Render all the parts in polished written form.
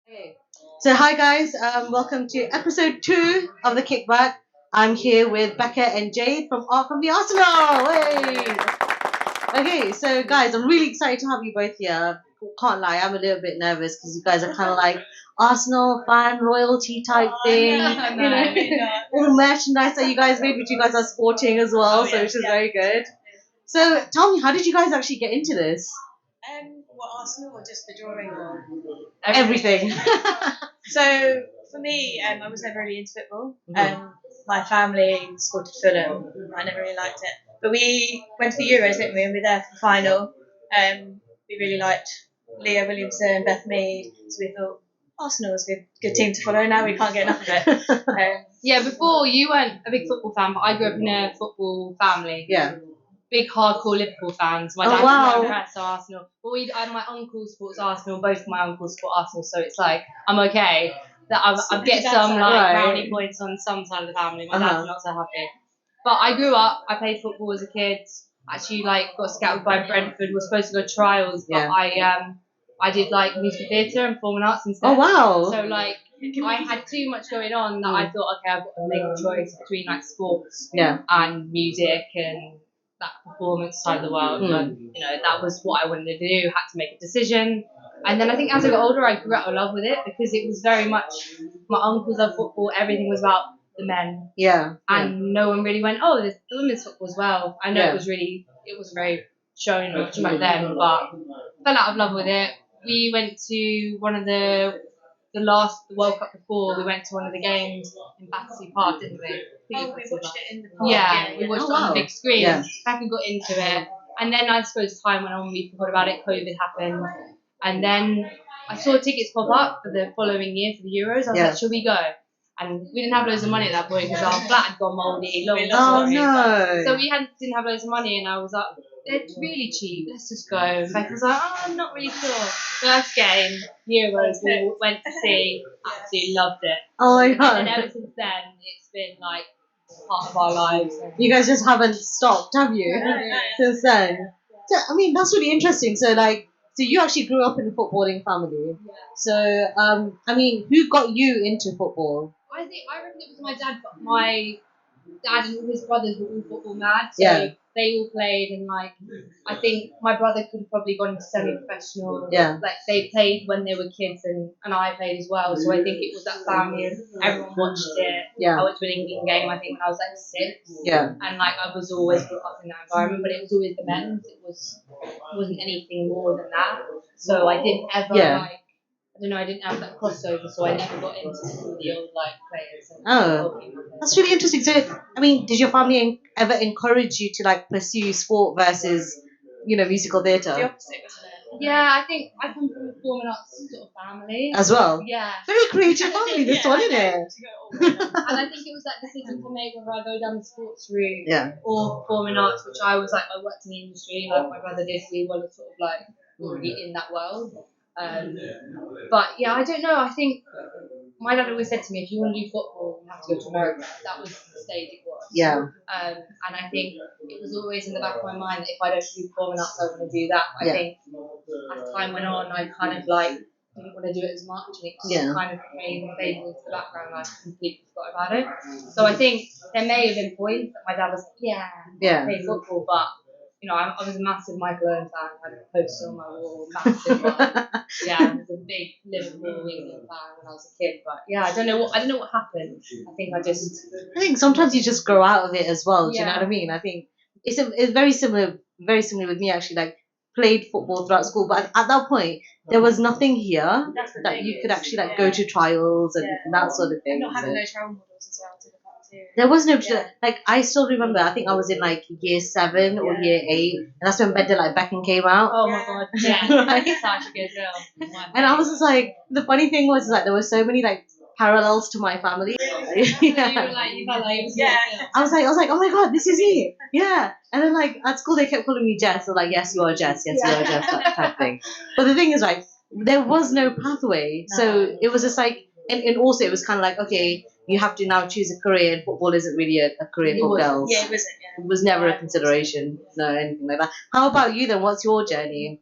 Okay. So hi guys, welcome to episode 2 of the Kickback. I'm here with Becca and Jade from the Arsenal. Hey. Okay, so guys, I'm really excited to have you both here. Can't lie, I'm a little bit nervous because you guys are kind of like Arsenal fan royalty type thing. All the merchandise that you guys made, which you guys are sporting as well, so which is very good. So tell me, how did you guys actually get into this? What Arsenal or just the drawing or Everything. so for me, I was never really into football. Mhm. My family supported Fulham. I never really liked it, but we went to the Euros, didn't we? And we were there for the final. We really liked Leah Williamson, Beth Mead, so we thought Arsenal was a good team to follow. Now we can't get enough of it. Yeah, before you weren't a big football fan, but I grew up in a football family. Yeah. Big hardcore Liverpool fans. My Oh, dad wow. was press Arsenal. But my uncle supports Arsenal, both my uncles support Arsenal, so it's like I'm okay. That I get That's some like right. brownie points on some side of the family. My Uh-huh. dad's not so happy. But I grew up, I played football as a kid. Actually got scouted by Brentford, was supposed to go trials, but Yeah. I did like musical theatre and performing arts instead. Oh wow. So like I had too much going on that I thought, okay, I've got to make a choice between like sports Yeah. and music and that performance side of the world. And that was what I wanted to do. Had to make a decision. And then I think as I got older, I grew out of love with it because it was very much my uncles love football. Everything was about the men, Yeah. and no one really went, oh, there's the women's football as well. I know Yeah. it wasn't very shown much back then, but fell out of love with it. We went to one of the World Cup before. We went to one of the games in Battersea Park, didn't we? We watched it in the park. Yeah, we watched it on the big screen. Yeah. Back and got into it, and then I suppose time went on. We forgot about it. COVID happened, and then I saw tickets pop up for the following year for the Euros. I was like, should we go? And we didn't have loads of money at that point because our flat had gone mouldy. Oh no. So we didn't have loads of money, and I was like, it's really cheap. Let's just go. And Beck was like, oh, I'm not really sure. First game, Euros, we went to see. Absolutely loved it. Oh my And god. then ever since then, it's been like part of our lives. You guys just haven't stopped, have you? Yeah. Since then. So, I mean, that's really interesting. So you actually grew up in a footballing family. Yeah. So, I mean, who got you into football? I reckon it was my dad, but my dad and all his brothers were all football mad. So Yeah. they all played, and like I think my brother could have probably gone into semi-professional. Yeah. Like they played when they were kids, and I played as well. So I think it was that family, and everyone watched it. Yeah. I went to an England game, I think, when I was like 6. Yeah. And like I was always brought up in that environment, but it was always the men's. It wasn't anything more than that. So I didn't ever I didn't have that crossover, so I never got into all the old like players. Oh, that's really interesting. So, I mean, did your family ever encourage you to like pursue sport versus, musical The theatre opposite, wasn't it? Yeah, I think I come from a performing arts sort of family. as well? Yeah. Very creative family, this one, isn't it? And I think it was that decision to make whether I go down the sports route Yeah. or performing arts, which I was like, I worked in the industry, like my brother did. We were sort of like already in that world. But yeah, I don't know. I think my dad always said to me, if you want to do football, you have to go to America. That was the stage it was. Yeah. And I think it was always in the back of my mind that if I don't do performing arts, I want to do that. I Yeah. think as time went on, I kind of like didn't want to do it as much, and it just kind of faded into the background. I completely forgot about it. So I think there may have been points that my dad was like, Yeah. play football, but I was a massive Michael Owen fan. I had a poster on my wall, massive one. Yeah, I was a big Liverpool England fan when I was a kid. But yeah, I don't know what happened. I think I think sometimes you just grow out of it as well. Do you know Yeah. what I mean? I think it's very similar with me actually. Like played football throughout school, but at that point there was nothing here That's the that thing, you could actually like yeah. go to trials and Yeah. that sort of thing. And not having So those role models as well to look up to. there was no Yeah. like I still remember. I think I was in like year 7 or year 8, and that's when Better Like Beckham came out. Oh my god, yeah, Right. such a good film. And I was just like, the funny thing was like there were so many like parallels to my family. You felt like it was Yeah. your film. I was like, oh my god, this is me. Yeah. And then like at school they kept calling me Jess. So like, yes, you are Jess. Yes, you are Jess. That type of thing. But the thing is, like, there was no pathway. So it was just like, and also it was kind of like, okay, you have to now choose a career, and football isn't really a career It for wasn't. girls. Yeah, it wasn't. Yeah. It was never a consideration. No, anything like that. How about you then? What's your journey?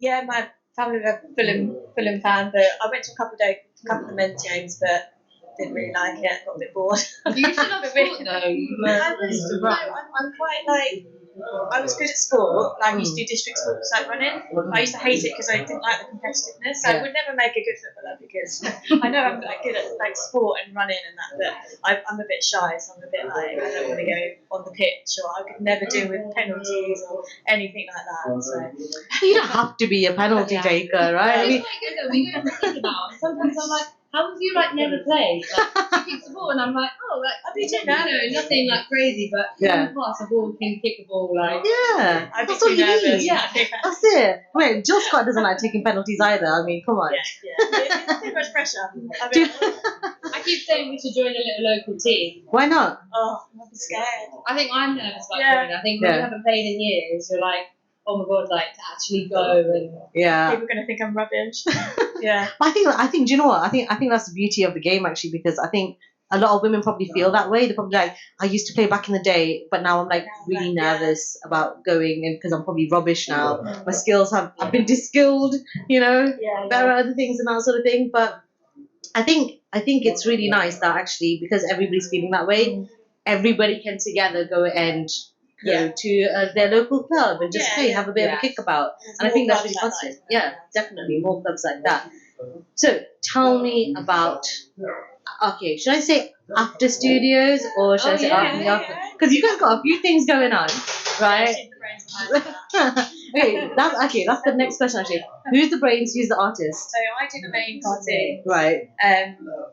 Yeah, my I'm a Fulham fan, but I went to a couple of the men's games, but didn't really like it. Got a bit bored. You should have sport though. I'm quite like. I was good at sport. Like I used to do district sports like running. I used to hate it because I didn't like the competitiveness. So I would never make a good footballer because I know I'm like good at like sport and running and that, but I'm a bit shy, so I'm a bit like I don't want to go on the pitch, or I could never deal with penalties or anything like that. So You don't have to be a penalty taker, right? I mean, It's quite good though. We have to think about it. Sometimes I'm like, how have you like never played? Like, you kick the ball, and I'm like, oh, like I'd be too you know, nervous. nothing like crazy, but Yeah. in the past, I've always can kick the ball like. yeah, I'd be that's all too you nervous. need. Yeah. That's it. Wait, Jill Scott doesn't like taking penalties either. I mean, come on. Yeah. It's not too much pressure. I Do- mean, I keep saying we should join a little local team. Why not? I'm scared. I think I'm nervous about Yeah. joining. I think when you Yeah. haven't played in years, you're like, oh my god, like to actually go and. Yeah. People are gonna think I'm rubbish. Yeah. I think. Do you know what? I think that's the beauty of the game actually, because I think a lot of women probably feel that way. They're probably like, I used to play back in the day, but now I'm like really nervous about going, and because I'm probably rubbish now. My skills I've been de-skilled, better at other things and that sort of thing. But I think it's really nice that actually, because everybody's feeling that way, everybody can together go and go to their local club and just have a bit of a kickabout. And I think that's really positive. Yeah, definitely more clubs like that. So tell me about. Okay, should I say after studios or should I say after? Because you guys got a few things going on, right? Okay, that's the next question actually. Who's the brains? Who's the artist? So I do the main cartoon, Right.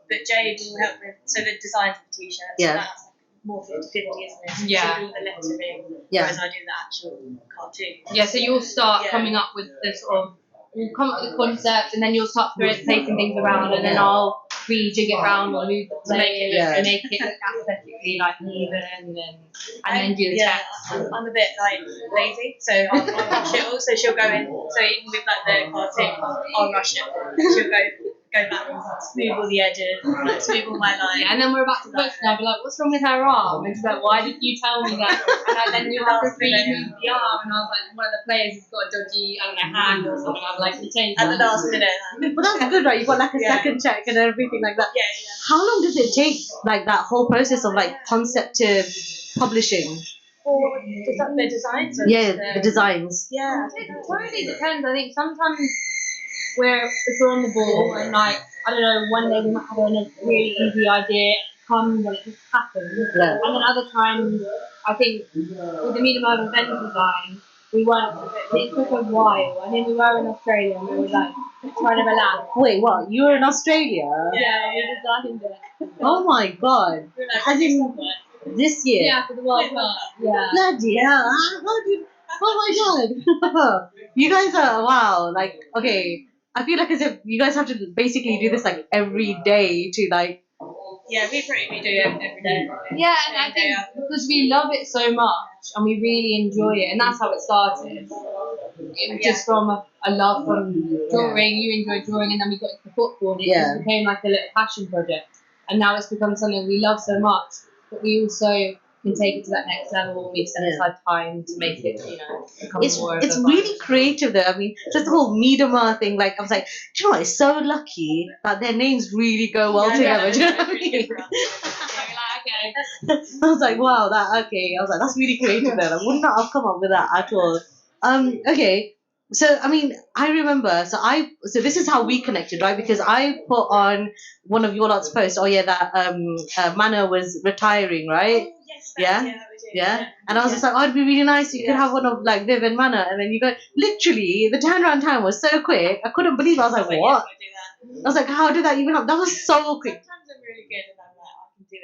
but Jade will help with the designs of the t-shirts. Yeah. So that's more 50-50, isn't it? So Yeah. she'll do the lettering, Yeah. whereas I do the actual cartoon. Yeah, so you'll start Yeah. coming up with the sort of. We'll come up with the concept, and then you'll start placing things around, and then I'll rejig it around or move the play Yeah. and make it look aesthetically like even, and then do the Yeah, text. I'm a bit like lazy, so I'll rush it all. So she'll go in. So even with like the cartoon, I'll rush it. She'll go back and smooth all the edges, like, smooth all my lines. Yeah, and then we're about to post, and I'll be like, "What's wrong with her arm?" And she's like, "Why didn't you tell me that?" And then you have to remove the arm, and I was like, "One of the players has got a dodgy, I don't know, hand or something." I'm like, "You changed At the that." last minute. Well, that's good, right? You've got like a Yeah. second check and everything like that. Yeah. How long does it take, like that whole process of like concept to publishing? Or the designs. Or Yeah, just, the designs. Yeah. It totally depends. I think sometimes if we're on the ball and like I don't know, one day we might have a really easy idea, comes and it just happens. Yeah. And then other times, I think with the medium of event design, we weren't. It took a while. I mean, we were in Australia and we were like trying to relax. Wait, what? You were in Australia? Yeah, we designed it. Oh my god! As in this year? Yeah, for the World Cup. Yeah. Bloody hell! Oh my god! You guys are wow. Like, okay, I feel like as if you guys have to basically do this like every day to like. Yeah, we do it every day. Yeah, and I think because we love it so much and we really enjoy it, and that's how it started. It was just from a love from drawing. You enjoyed drawing, and then we got into football, and it just became like a little passion project. And now it's become something we love so much, but we also can take it to that next level when we set aside time to make it, become more of It's a really creative though. I mean, just the whole Miedema thing. Like, I was like, do you know what? It's so lucky that their names really go well together. Do you know what I mean? okay. I was like, wow, okay. I was like, that's really creative then. I would not have come up with that at all. Okay. So, I mean, I remember, so this is how we connected, right? Because I put on one of your lot's posts, that Mana was retiring, right? Oh, yes, Yeah. And I was just like, oh, it'd be really nice if you could have one of like Viv and Mana. And then you go, literally, the turnaround time was so quick. I couldn't believe it. I was like, what? I was like, how did that even happen? That was so quick. Sometimes I'm really good and I'm like, I can do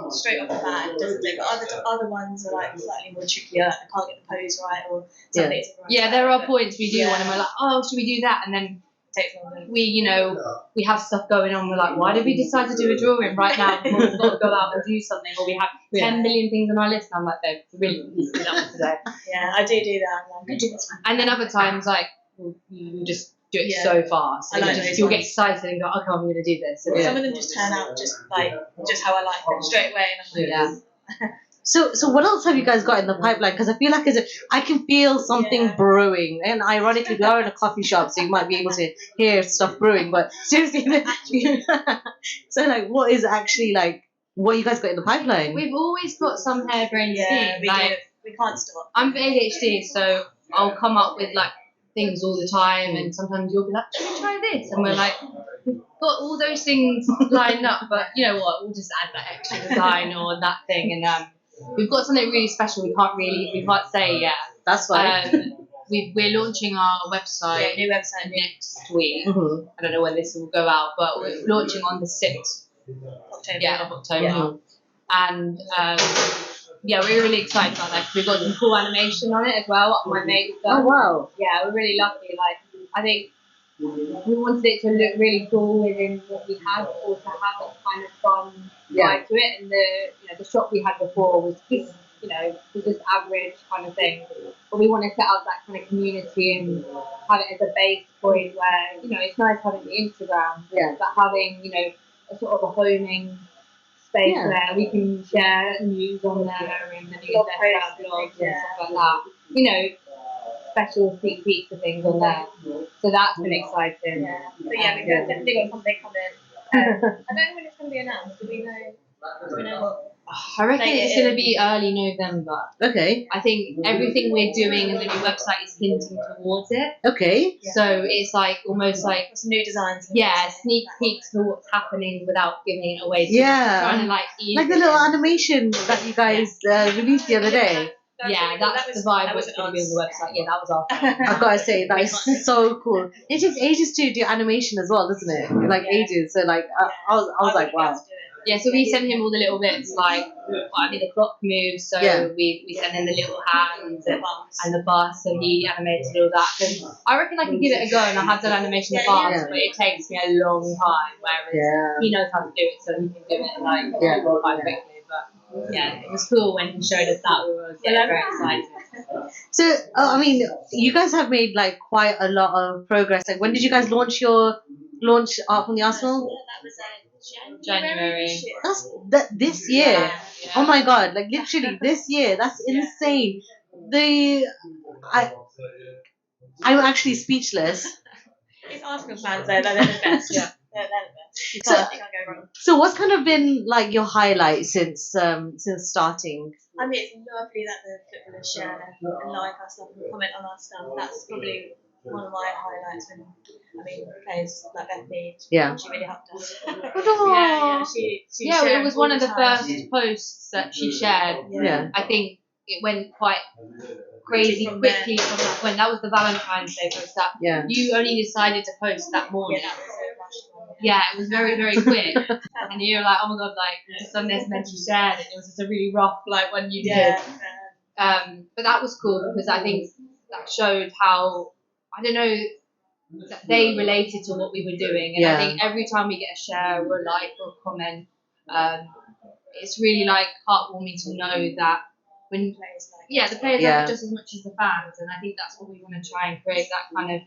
it straight off the bat. It doesn't take. But other ones are like slightly more trickier. I can't get the pose right or something. Isn't right. Yeah, there are points we do when we're like, oh, should we do that? And then Takes longer. we have stuff going on. We're like, why did we decide to do a drawing right now? We've got to go out and do something, or we have 10 million things on our list. And I'm like, babe, we really need to do that one today. Yeah, I do that. I'm like, I do this one. And then other times, like, you just do it so fast. I like You'll those get excited and go, okay, I'm going to do this. Some of them just turn out just how I like them straight away, and I'm like, So what else have you guys got in the pipeline? Because I feel like I can feel something brewing. And ironically, we are in a coffee shop, so you might be able to hear stuff brewing. But seriously, so like, what is actually like what you guys got in the pipeline? We've always got some harebrained schemes. We Like, do. We can't stop. I'm ADHD, so I'll come up with like things all the time, and sometimes you'll be like, "Should we try this?" And we're like, "We've got all those things lined up, but you know what? We'll just add that extra design or that thing." And we've got something really special. We can't say yet. That's fine. We're launching our website. New website next week. Mm-hmm. I don't know when this will go out, but we're launching on the 6th of October. Yeah. And we're really excited about that because we've got some cool animation on it as well. My mate's done. Oh wow. Yeah, we're really lucky. Like, I think we wanted it to look really cool within what we had, but also have a kind of fun vibe to it. And the shop we had before was just average kind of thing. But we want to set up that kind of community and have it as a base point where, it's nice having the Instagram, but having, a sort of a homing space where we can share news on there and the newsletter, blogs and stuff like that. Special sneak peeks of things on there. So that's been exciting. Yeah. But we've definitely got something coming. I don't know when it's going to be announced. Do we know what? I reckon it's going to be early November. Okay. I think everything we're doing and the new website is hinting towards it. Okay. Yeah. So it's like almost like some new designs. Yeah, sneak peeks for what's happening without giving it away. So trying to like the little animation that you guys released the other day. That's the vibe that's going to be on the website. Yeah, that was our I've got to say, that is so cool. It takes ages to do animation as well, doesn't it? Like ages. So like, I was like, wow. Yeah, so we send him all the little bits, like, the clock moves, so we send him the little hands and the bus, so he animated all that. And I reckon I could give it a go, and I have done animation in the past, but it takes me a long time, whereas he knows how to do it, so he can do it, like, quite quickly. But yeah, it was cool when he showed us that. We were very excited. So, you guys have made like quite a lot of progress. Like, when did you guys launch Art from the Arsenal? That was January. That's this year. Yeah. Oh my god! Like literally this year. That's insane. I'm actually speechless. It's Arsenal fans though. They're the best. They're the best. You can't go wrong. So what's kind of been like your highlight since starting? I mean, it's lovely that the footballers share and like our stuff and comment on our stuff. That's probably one of my highlights when players like Beth Mead. Yeah. She really helped us. She it was one of the first posts that she shared. Yeah. I think it went quite crazy quickly from that point. That was the Valentine's Day post that you only decided to post that morning. Yeah, it was very, very quick. And you were like, oh my god, like just on this, and then she shared it. It was just a really rough one you did. But that was cool because I think that showed how, I don't know, that they related to what we were doing. And I think every time we get a share or a like or a comment, it's really like heartwarming to know that when the players love it just as much as the fans. And I think that's what we want to try and create, that kind of,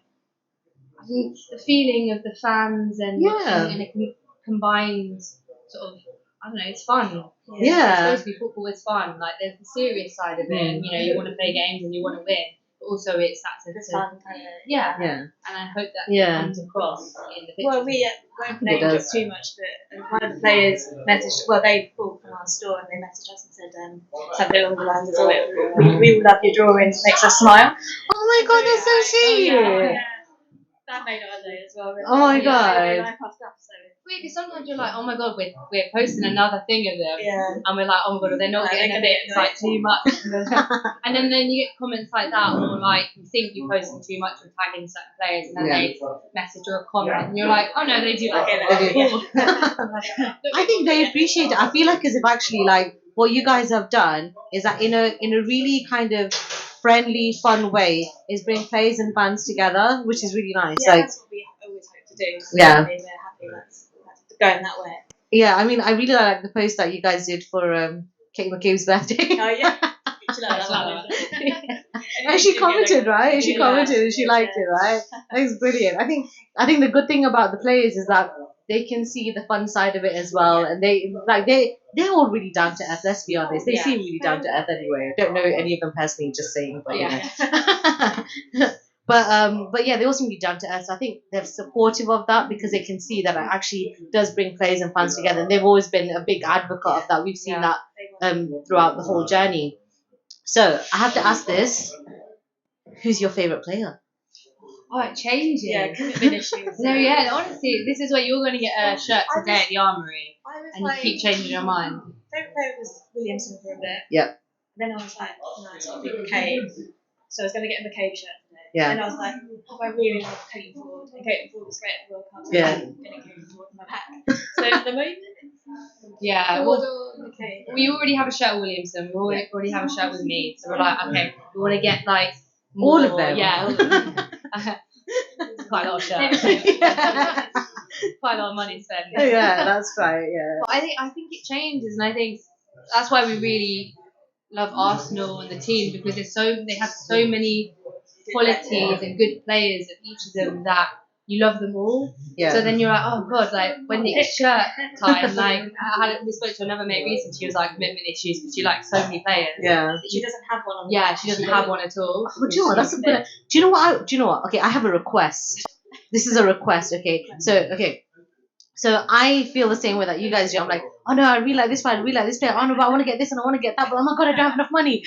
I think, the feeling of the fans and a combined sort of, I don't know, it's fun. It's supposed to be football, it's fun. Like, there's the serious side of it, and you want to play games and you want to win. But also it's that sense of fun kind of and I hope that comes across in the pictures. Well, we won't name it too much, but one of the players messaged, they bought from our store and they messaged us and said something along the lines of, we all love your drawings, makes us smile. Oh my god, that's so sweet. That made our day as well. Oh my god. They like our stuff, so weird, because sometimes you're like, oh my god, we're posting another thing of them, and we're like, oh my god, they're not getting a bit like too much, and then you get comments like that, or like you think you're posting too much or tagging certain players, and then they message or a comment, and you're like, oh no, they do like it. I think they appreciate it. I feel like as if actually like what you guys have done is that in a really kind of friendly, fun way is bring players and fans together, which is really nice. Yeah, that's what we always hope to do. So yeah. We're happy that's going that way. Yeah, I mean, I really like the post that you guys did for Kate McCabe's birthday. Oh, yeah. And she commented, right? She commented and she liked it, right? That was brilliant. I think the good thing about the players is that they can see the fun side of it as well, and they're all really down to earth. Let's be honest, they seem really down to earth anyway. I don't know any of them personally, just saying, but but yeah, they all seem to be down to earth. So I think they're supportive of that because they can see that it actually does bring players and fans together. And they've always been a big advocate of that. We've seen that throughout the whole journey. So I have to ask this: who's your favorite player? Oh, it changes. Yeah, commitment issues. No, yeah, honestly, this is where you're going to get a shirt today at the Armoury, and you keep changing your mind. Favourite player was Williamson for a bit. Yep. Then I was like, no, it's got to be McCabe. So I was going to get a McCabe shirt today. Yeah. And I was like, oh, I really love Caitlin Ford. And Caitlin Ford was great at the World Cup. So Yeah. I'm going to get Caitlin Ford in my pack. So at the moment, Yeah, Ford or McCabe. we already have a shirt with Williamson. We already have a shirt with me. So we're like, okay, we want to get like All more, of them. Yeah, all of them. Quite a lot of shirts. Quite a lot of money to spend. Yeah, that's right. Yeah. But I think it changes, and I think that's why we really love Arsenal and the team, because they have so many qualities and good players of each of them that you love them all. Yeah. So then you're like, oh god, like when it's shirt time, like we spoke to another mate recently, she was like commitment issues because she likes so many players. Yeah. She doesn't have one on the Yeah, she doesn't have one at all. Oh, do you know what? That's a good. Do you know what? Do you know what? Okay, I have a request. This is a request. Okay, so I feel the same way that you guys do. I'm like, oh no, I really like this player. I really like this player. Oh no, but I want to get this and I want to get that. But oh my god, I don't have enough money.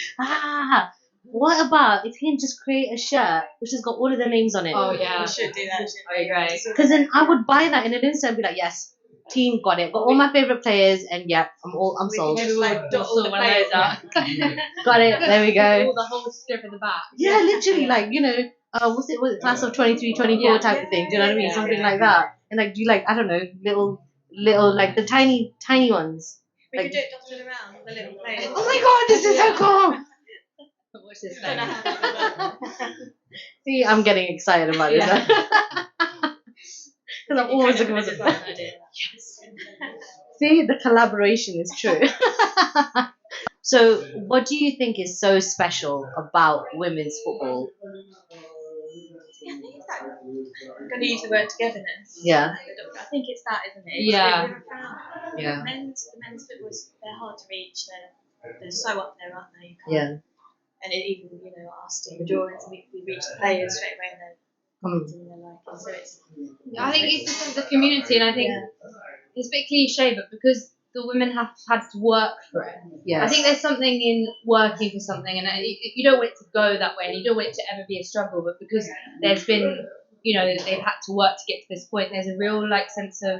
What about if he can just create a shirt which has got all of their names on it? Oh yeah, We should do that. I agree. Because then I would buy that in an instant and be like, yes, team got it. Got all my favorite players, and yeah, I'm sold. Maybe we'll Like, dot all the players out. Got it. There we go. All the whole strip in the back. Yeah, literally, like, you know, was it class of 23, 24 type of thing? Do you know what I mean? Yeah, Something yeah. like that. And like, do you like, I don't know, little like the tiny ones. We Like, could do it dotted around with the little players. oh my god, this is so cool! Watch this I don't know thing. how to do that. See, I'm getting excited about this. Because I'm always looking for Yes. something. See, the collaboration is true. So, what do you think is so special about women's football? I think it's that. I'm going to use the word togetherness. Yeah. I think it's that, isn't it? Yeah. We're a family. Yeah. The men's football, they're hard to reach. They're so up there, aren't they? You can't- Yeah. And even, you know, us doing the drawings, we reach the players straight away and they're commenting and they're liking. So it's. I think it's the sense of community, and I think it's a bit cliche, but because the women have had to work for it. Yes. I think there's something in working for something, and you don't want it to go that way, and you don't want it to ever be a struggle. But because there's been, you know, they've had to work to get to this point, there's a real like sense of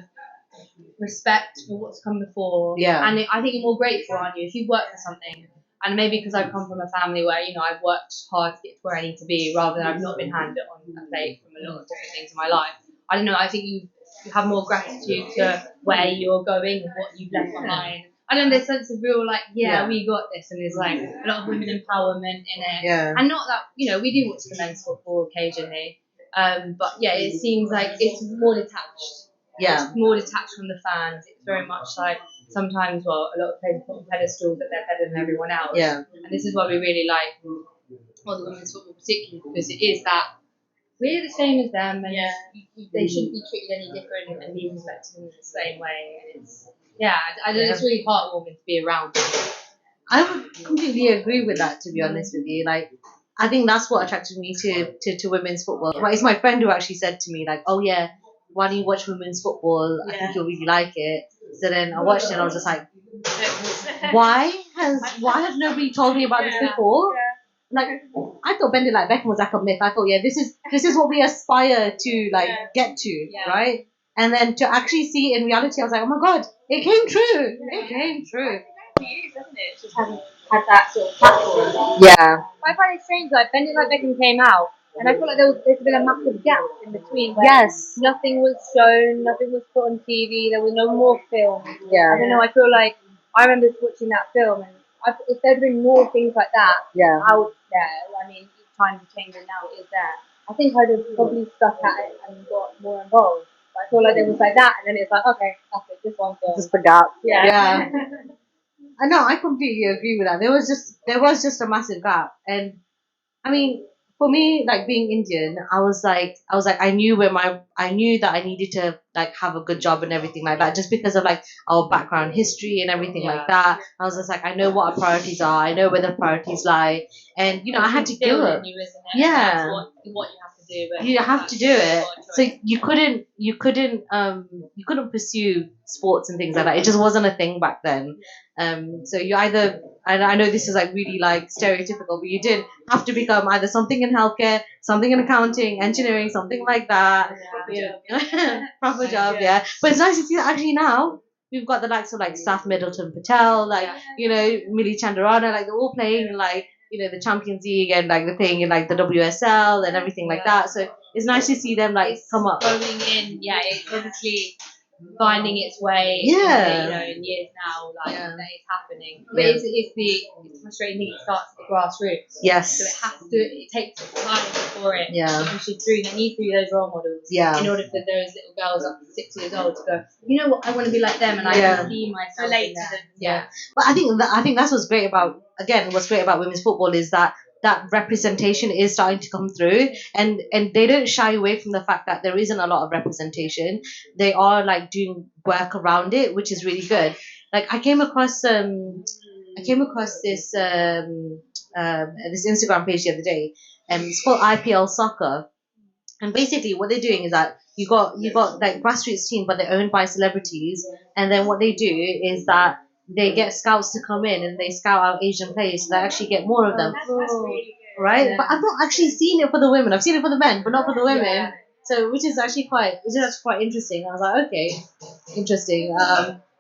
respect for what's come before. Yeah. And I think you're more grateful, aren't you, if you've worked for something. And maybe because I come from a family where, you know, I've worked hard to get to where I need to be, rather than I've not been handed on a plate from a lot of different things in my life. I don't know. I think you have more gratitude to where you're going and what you've left behind. I don't know, there's a sense of real, like, yeah, we got this, and there's like a lot of women empowerment in it. Yeah. And not that, you know, we do watch the men's football occasionally, but yeah, it seems like it's more detached. Yeah. It's more detached from the fans. It's very much like sometimes, well, a lot of players put on pedestals that they're better than everyone else. Yeah. And this is why we really like, well, the women's football particularly, because it is that we're the same as them, and they shouldn't be treated any different and be respected in the same way. And it's, I don't know, it's really heartwarming to be around. I would completely agree with that, to be honest with you. Like, I think that's what attracted me to women's football. Right, it's my friend who actually said to me, like, oh yeah, why don't you watch women's football? I think you'll really like it. So then I watched it and I was just like, why has nobody told me about this before? Like, I thought Bend It Like Beckham was like a myth. I thought, this is what we aspire to get to, right? And then to actually see it in reality, I was like, oh my god, it came true. It came true. Doesn't it? Just haven't had that sort of platform. Yeah. I find it strange, like, Bend It Like Beckham came out, and I feel like there's been a massive gap in between where Yes. nothing was shown, nothing was put on TV, there was no more film. Yeah. I don't know, I feel like I remember watching that film, and if there'd been more things like that out there, I mean, times are changing now, it is there. I think I'd have probably stuck at it and got more involved. But I feel like there was like that, and then it's like, okay, that's it, this one film. Just the gap. Yeah. I know, I completely agree with that. There was just a massive gap, and I mean, for me, like being Indian, I knew I knew that I needed to like have a good job and everything like that, just because of like our background history and everything like that. I was just like, I know what our priorities are, I know where the priorities lie, and I had to give up. You, isn't it? Yeah. That's what you have to do. But You have to do it. So you couldn't pursue sports and things like that. It just wasn't a thing back then. So you either, and I know this is like really like stereotypical, but you did have to become either something in healthcare, something in accounting, engineering, something like that. Proper job, yeah. But it's nice to see that actually now we've got the likes of like Saf Middleton Patel, like Millie Chandarana, like they're all playing in like the Champions League and like they're playing in like the WSL and everything like that. So it's nice to see them like come up. Going in, it's obviously finding its way in years now, like that it's happening. But it's frustrating thing, it starts at the grassroots. Yes. So it takes time before it pushes through. They need to be those role models in order for those little girls up to 6 years old to go, you know what, I want to be like them and I can see myself relate in to them. them. But I think that's what's great about women's football is that representation is starting to come through, and they don't shy away from the fact that there isn't a lot of representation. They are like doing work around it, which is really good. Like I came across this this Instagram page the other day, and it's called IPL Soccer. And basically, what they're doing is that you got like grassroots team, but they're owned by celebrities. And then what they do is that they get scouts to come in and they scout out Asian players, so they actually get more of them. That's really good. Right? But I've not actually seen it for the women. I've seen it for the men, but not for the women. So which is actually quite interesting. I was like, okay, interesting.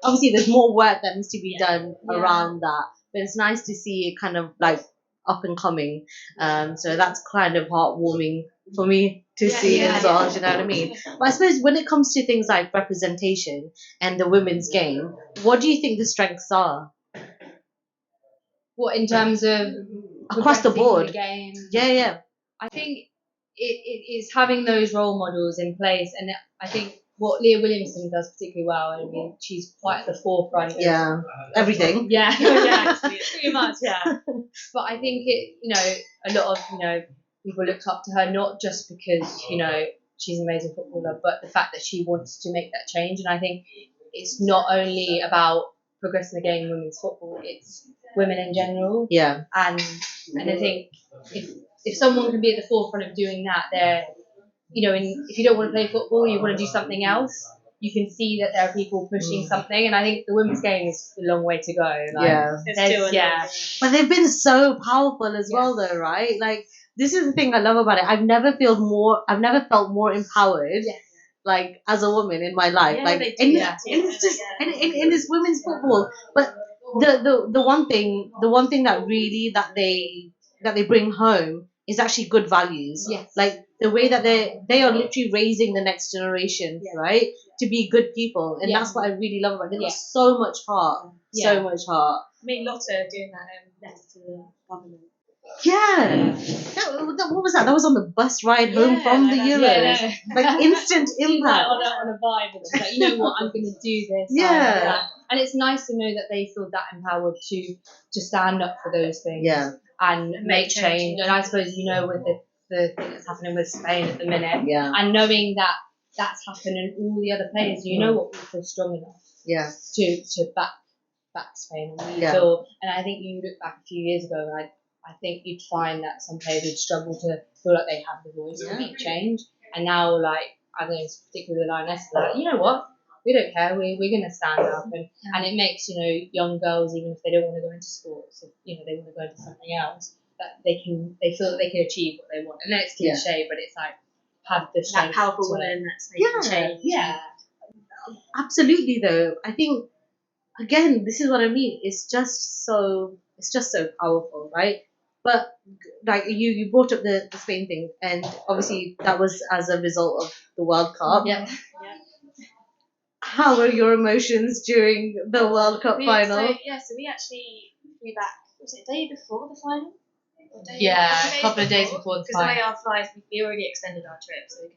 Obviously, there's more work that needs to be done around that, but it's nice to see it kind of like up and coming. So that's kind of heartwarming for me to see as well. Do you know what I mean? But I suppose when it comes to things like representation and the women's game, what do you think the strengths are? What in terms of across the board? The game? Yeah. I think it is having those role models in place, and I think what Leah Williamson does particularly well. I mean, she's quite at the forefront. Of everything. Actually, pretty much. But I think a lot of people looked up to her not just because she's an amazing footballer, but the fact that she wants to make that change. And I think it's not only about progressing the game in women's football; it's women in general. Yeah. And I think if someone can be at the forefront of doing that, they're if you don't want to play football, you want to do something else. You can see that there are people pushing something, and I think the women's game is a long way to go. But they've been so powerful as well, though, right? Like this is the thing I love about it. I've never felt more empowered. Like as a woman in my life, it's just and it's women's football. But the one thing that they bring home is actually good values. Like the way that they are literally raising the next generation, right? To be good people, and that's what I really love about it. They've got so much heart, so much heart. I mean, Lotta doing that letter to the government. What was that? That was on the bus ride home from the Euros. Like instant impact. On a vibe. It's like, you know what, I'm going to do this. And it's nice to know that they feel that empowered to stand up for those things and make change. And I suppose with the thing that's happening with Spain at the minute, and knowing that that's happening, all the other players, what we feel strong enough to back Spain. And we feel, and I think you look back a few years ago, and I think you'd find that some players would struggle to feel like they have the voice to make change. And now, like, I think particularly the Lionesses, like, you know what? We don't care. We're going to stand up, and it makes young girls, even if they don't want to go into sports, if they want to go into something else, that they feel that they can achieve what they want. And then it's cliche, but it's like have the strength. That powerful woman that's making change. Yeah, absolutely. Though I think again, this is what I mean. It's just so powerful, right? But like you brought up the Spain thing, and obviously that was as a result of the World Cup. Yeah. How were your emotions during the World Cup final? So we actually flew back. Was it the day before the final? A couple of days before the final. Because the way our flights, we already extended our trip, so we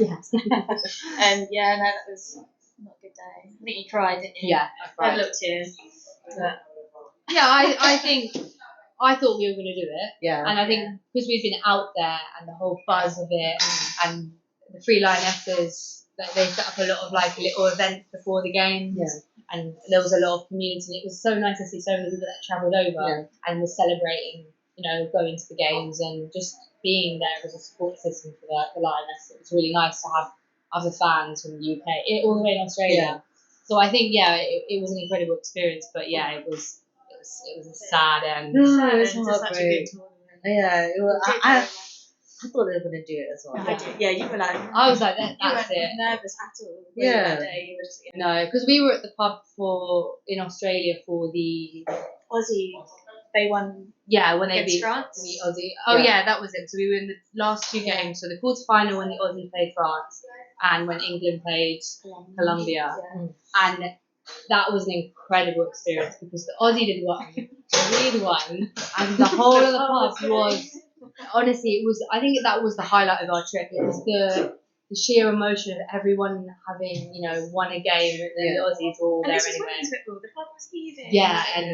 can extend it. And that was not a good day. I think you cried, didn't you? Yeah, I cried. I looked tears. But I think I thought we were going to do it. Yeah. And I think because we've been out there and the whole buzz of it and the Free Lionesses, they set up a lot of like little events before the games. Yeah. And there was a lot of community. And it was so nice to see so many people that travelled over and were celebrating, going to the games and just being there as a support system for the Lioness. It was really nice to have other fans from the UK, all the way in Australia. Yeah. So I think, it was an incredible experience, but it was a sad end. No, Sad it's end to such a heartbreak. good tournament. Yeah, it was, I thought they were going to do it as well. I did. Yeah, you were like. I was like, you that's weren't it. nervous at all. Yeah. That day, you were just No, because we were at the pub in Australia for the Aussie. They won. when they Against beat France? the Aussie. Oh Yeah. that was it. So we were in the last two Yeah. games. So the quarterfinal when the Aussie played France, and when England played Colombia, and that was an incredible experience because the Aussie did one, we won, and the whole of the pub was. Honestly, it was. I think that was the highlight of our trip. It was the sheer emotion of everyone having, won a game, and then the Aussies were all And there this was anyway. women's football. The club was heaving. Yeah, and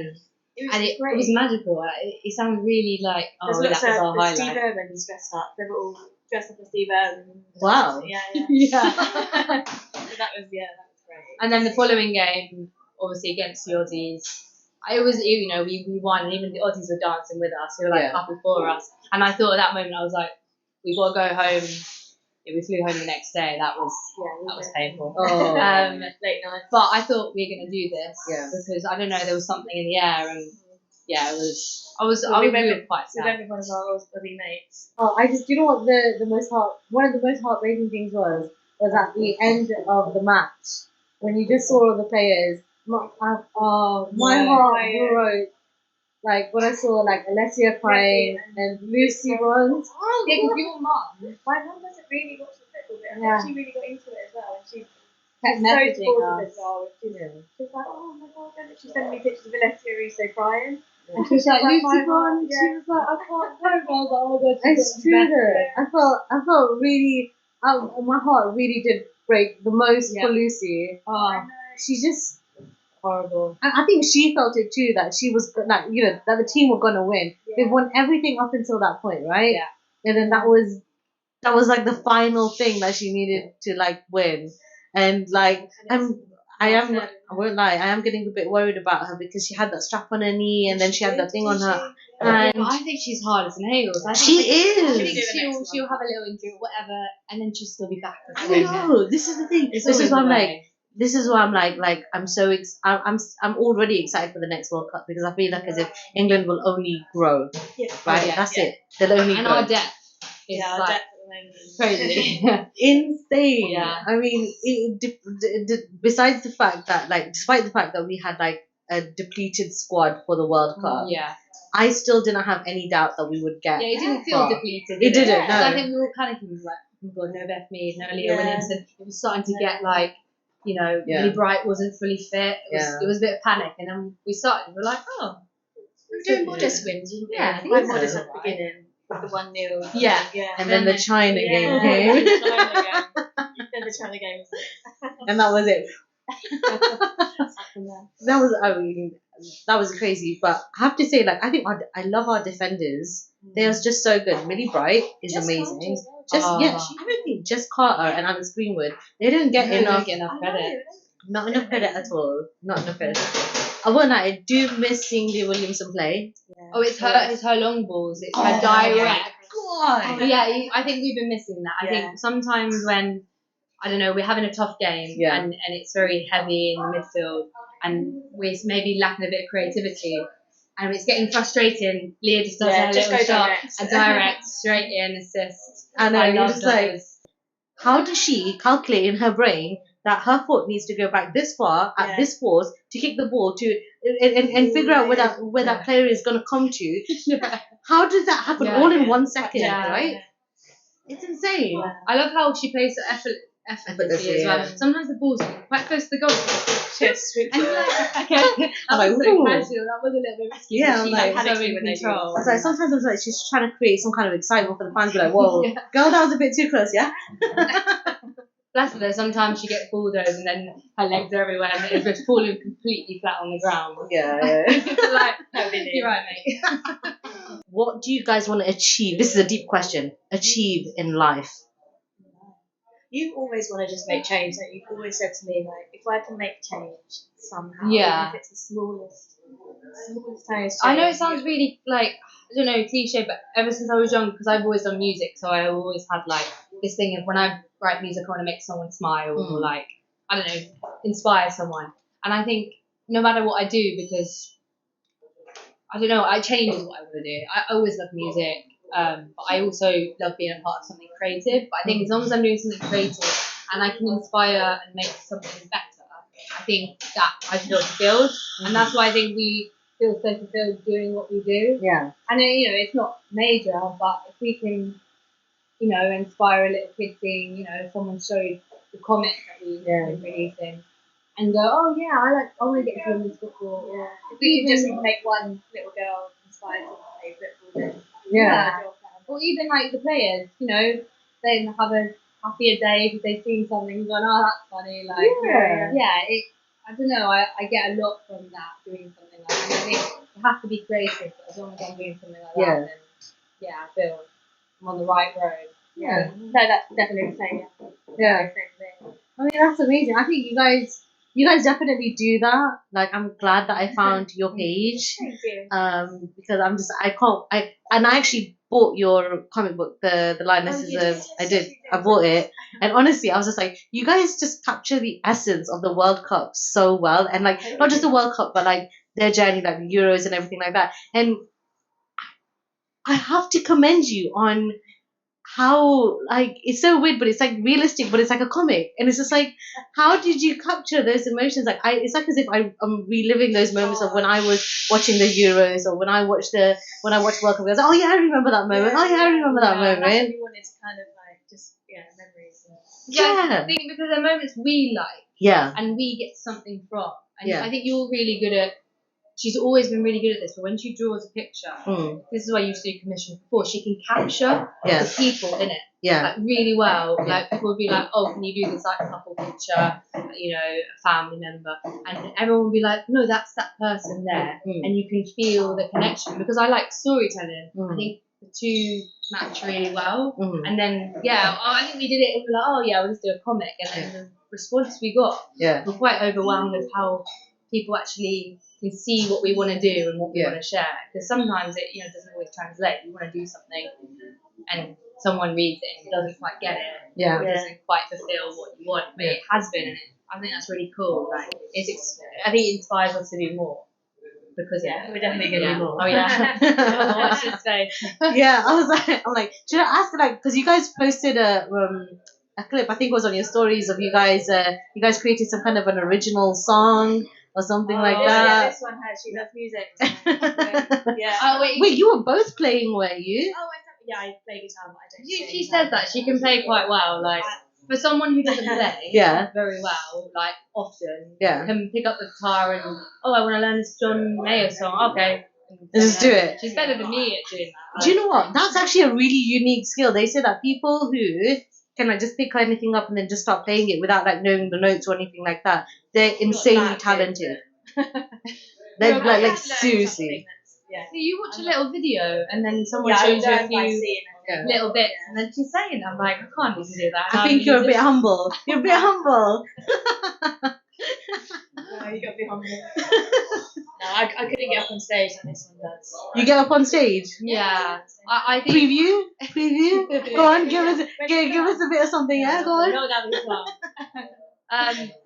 it it was magical. It sounded really like There's that was our lots of Steve highlight. Irwin's dressed up. They were all dressed up as Steve Irwin. Wow. Yeah. Yeah. So that was great. And then the following game, obviously against the Aussies, it was we won, and even the Aussies were dancing with us. They were like happy for us. And I thought at that moment I was like, we got to go home. We flew home the next day. That was painful. Oh. Late night. But I thought we were going to do this because I don't know, there was something in the air, and it was. I was really quite We sad. went with one of our Aussie mates. Oh, you know what one of the most heartbreaking things was at the end of the match when you just saw all the players. My heart broke. Like when I saw like Alessia crying and Lucy runs. Yeah, because your mum, my mum doesn't really watch the football bit. I think she really got into it as well. And she Kept so messaging supportive us. as well. She's like, oh my god, she's sending me pictures of Alessia Russo crying. And she was like, Lucy run. She was like, I can't go. I was like, oh my god. It's true though. I felt really. My heart really did break the most for Lucy. She just. Horrible. And I think she felt it too, that she was that the team were gonna win. They won everything up until that point, right? Yeah. And then that was like the final thing that she needed to like win. And like I won't lie, I am getting a bit worried about her because she had that strap on her knee and then she had that thing on her. And I think she's hard as nails. I think she is. I think she'll have a little injury or whatever, and then she'll still be back. I know. This is the thing. This is why I'm like I'm so I'm already excited for the next World Cup because I feel like as if England will only grow. Yeah. Right. That's it. They'll only And grow. our depth is our like depth at the moment is crazy. Insane. Yeah. I mean, besides the fact that despite the fact that we had like a depleted squad for the World Cup, Yeah. I still didn't have any doubt that we would get. Yeah, it didn't feel far. depleted. It didn't. Because No. I think we were all panicking. We were like, oh my god, no Beth Mead, no Leah Williamson. It was starting to get like, Millie Bright wasn't fully fit. It was a bit of panic, and then we started. We were like, oh, we're doing modest wins, wasn't we? Yeah, I think Quite so. modest at the beginning with the 1-0. Yeah. And then the China game came, Then the China game was and that was it. there. That was crazy. But I have to say, I think I love our defenders. They are just so good. Millie Bright is amazing. I don't think just Carter and Alex Greenwood. They didn't get enough credit. Not enough credit at all. Not enough credit. I won't lie, I do miss seeing Leah Williamson play. Yeah. Oh, it's her long balls. It's her direct. God. Yeah, I think we've been missing that. I think sometimes when, I don't know, we're having a tough game and it's very heavy in the midfield and we're maybe lacking a bit of creativity and it's getting frustrating, Leah just does her little shot and direct, straight in, assist. And I you're love just those. like, how does she calculate in her brain that her foot needs to go back this far at this force to kick the ball to and figure out where that player is going to come to? How does that happen all in 1 second, right? It's insane. Yeah. I love how she plays so effortlessly as well. Sometimes the ball's quite close to the goal. Just And you're like, okay, that was so casual. That was a little bit risky. Yeah, but she's like, so in control. It's like sometimes it's like she's trying to create some kind of excitement for the fans. Be like, whoa, girl, that was a bit too close, yeah. bless her though, sometimes she gets bulldozed and then her legs are everywhere and it's just falling completely flat on the ground. Yeah. Like, you're right, mate. What do you guys want to achieve? This is a deep question. Achieve in life. You always want to just make change. Like you've always said to me, like, if I can make change somehow, Yeah. even if it's the smallest tiniest change. I know it sounds really like, I don't know, cliche, but ever since I was young, because I've always done music, so I always had like this thing of when I write music, I want to make someone smile or like, I don't know, inspire someone. And I think no matter what I do, because I don't know, I change is what I want to do. I always love music, but I also love being a part of something creative. But I think as long as I'm doing something creative and I can inspire and make something better, I think that I feel fulfilled. And that's why I think we feel so fulfilled doing what we do. Yeah. And you know, it's not major, but if we can, you know, inspire a little kid seeing, you know, if someone showed the comic that we've been releasing and go, oh yeah, I want to get into women's football. Yeah. If we can just make one little girl inspired to play football, then Or even like the players, you know, they have a happier day because they've seen something and gone, oh, that's funny. Like, I don't know, I get a lot from that, doing something like that. And I think you have to be creative, but as long as I'm doing something like that, then I feel I'm on the right road. Yeah. No, that's definitely the same. Yeah. Same thing. I mean, that's amazing. I think you guys definitely do that. Like, I'm glad that I found your page. Thank you. Because I actually bought your comic book, the Lionesses of. I did. I bought it, and honestly, I was just like, you guys just capture the essence of the World Cup so well, and like not just the World Cup, but like their journey, like the Euros and everything like that. And I have to commend you on how, like, it's so weird, but it's like realistic, but it's like a comic, and it's just like, how did you capture those emotions? Like, it's like as if I'm reliving those moments of when I was watching the Euros, or when I watched World Cup. I was like, oh yeah, I remember that moment. Oh yeah, I remember that moment. That's what we wanted to kind of like just memories. I think because they're moments we like, and we get something from. And I think you're really good at. She's always been really good at this, but when she draws a picture, this is why I used to do commissions before, she can capture the people in it like really well. Like people would be like, oh, can you do this like couple picture, you know, a family member, and everyone would be like, no, that's that person there, and you can feel the connection, because I like storytelling. I think the two match really well, and then I think we did it. We were like, oh yeah, we'll just do a comic, and then the response we got, we're quite overwhelmed with how people actually can see what we want to do and what we want to share. Because sometimes it, you know, doesn't always translate. You want to do something, and someone reads it and doesn't quite get it. Or it doesn't quite fulfill what you want, but it has been, and I think that's really cool. Like, I think it inspires us to do more. Because we're definitely going to do more. Oh yeah. Watch this space. I'm like, should I ask, like, because you guys posted a clip, I think it was on your stories, of you guys created some kind of an original song or something like that. Yeah, this one she does music. So, Wait, you were both playing, were you? I play guitar, but I don't. She says that she can play quite well. Like, for someone who doesn't play very well, like often, can pick up the guitar and I want to learn this John Mayer song. Okay, just do it. She's better than me at doing that. Do you know what? That's actually a really unique skill. They say that people who can like just pick anything up and then just start playing it without like knowing the notes or anything like that, they're insanely talented. They're like seriously. So you watch a little video and then someone shows you a few little bits and then she's saying, I'm like, I can't even do that. I think you're a bit humble. You're a bit humble. No, you gotta be humble. No, I couldn't get up on stage, and this one does. You get up on stage? Yeah. I think preview. Go on, give us a bit of something. Yeah, go on.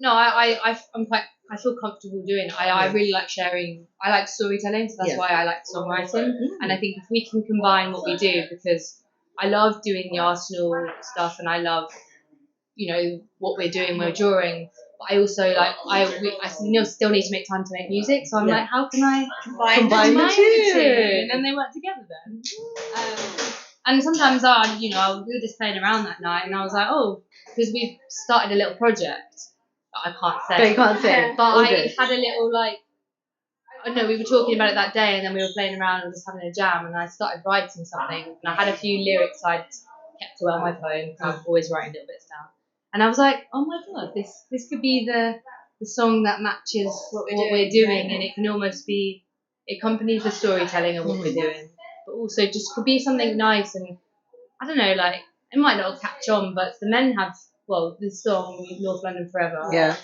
No, I feel comfortable doing it. I really like sharing. I like storytelling, so that's why I like songwriting. And I think if we can combine what we do, because I love doing the Arsenal stuff, and I love, you know, what we're doing. We're drawing. But I also like still need to make time to make music. So I'm like, how can I combine the two? And then they work together then. And sometimes we were just playing around that night, and I was like, because we've started a little project that I can't say. No, you can't say. But I had a little we were talking about it that day, and then we were playing around and just having a jam, and I started writing something, and I had a few lyrics I'd kept away on my phone, because I'm always writing little bits down. And I was like, oh my god, this could be the song that matches what we're doing, and it can almost be, it accompanies the storytelling of what we're doing, but also just could be something nice. And I don't know, like, it might not catch on, but the men have, well, this song North London Forever. Yeah.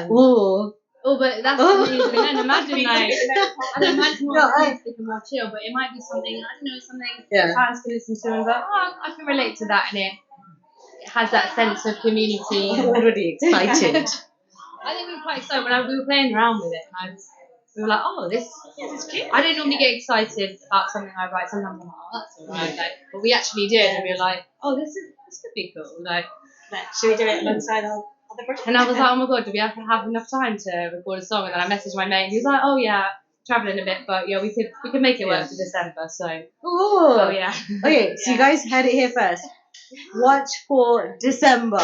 Ooh. Oh, but that's Oh. amazing. And then imagine, like, I don't imagine more No, acoustic and more chill, but it might be something, I don't know, something Yeah. fans can listen to and go, oh, I can relate to that, and it has that sense of community. I'm already excited. I think we were quite excited when we were playing around with it, and we were like, oh, this is cute. I don't normally get excited about something I write. Sometimes I'm like, oh, that's alright. Like, but we actually did, and we were like, oh, this could be cool. Like, should we do it alongside our other project? and I was like, oh my god, do we have enough time to record a song? And then I messaged my mate, he was like, oh yeah, travelling a bit, but yeah, we could make it work for December. So, oh yeah. Okay, so you guys heard it here first. Watch for December,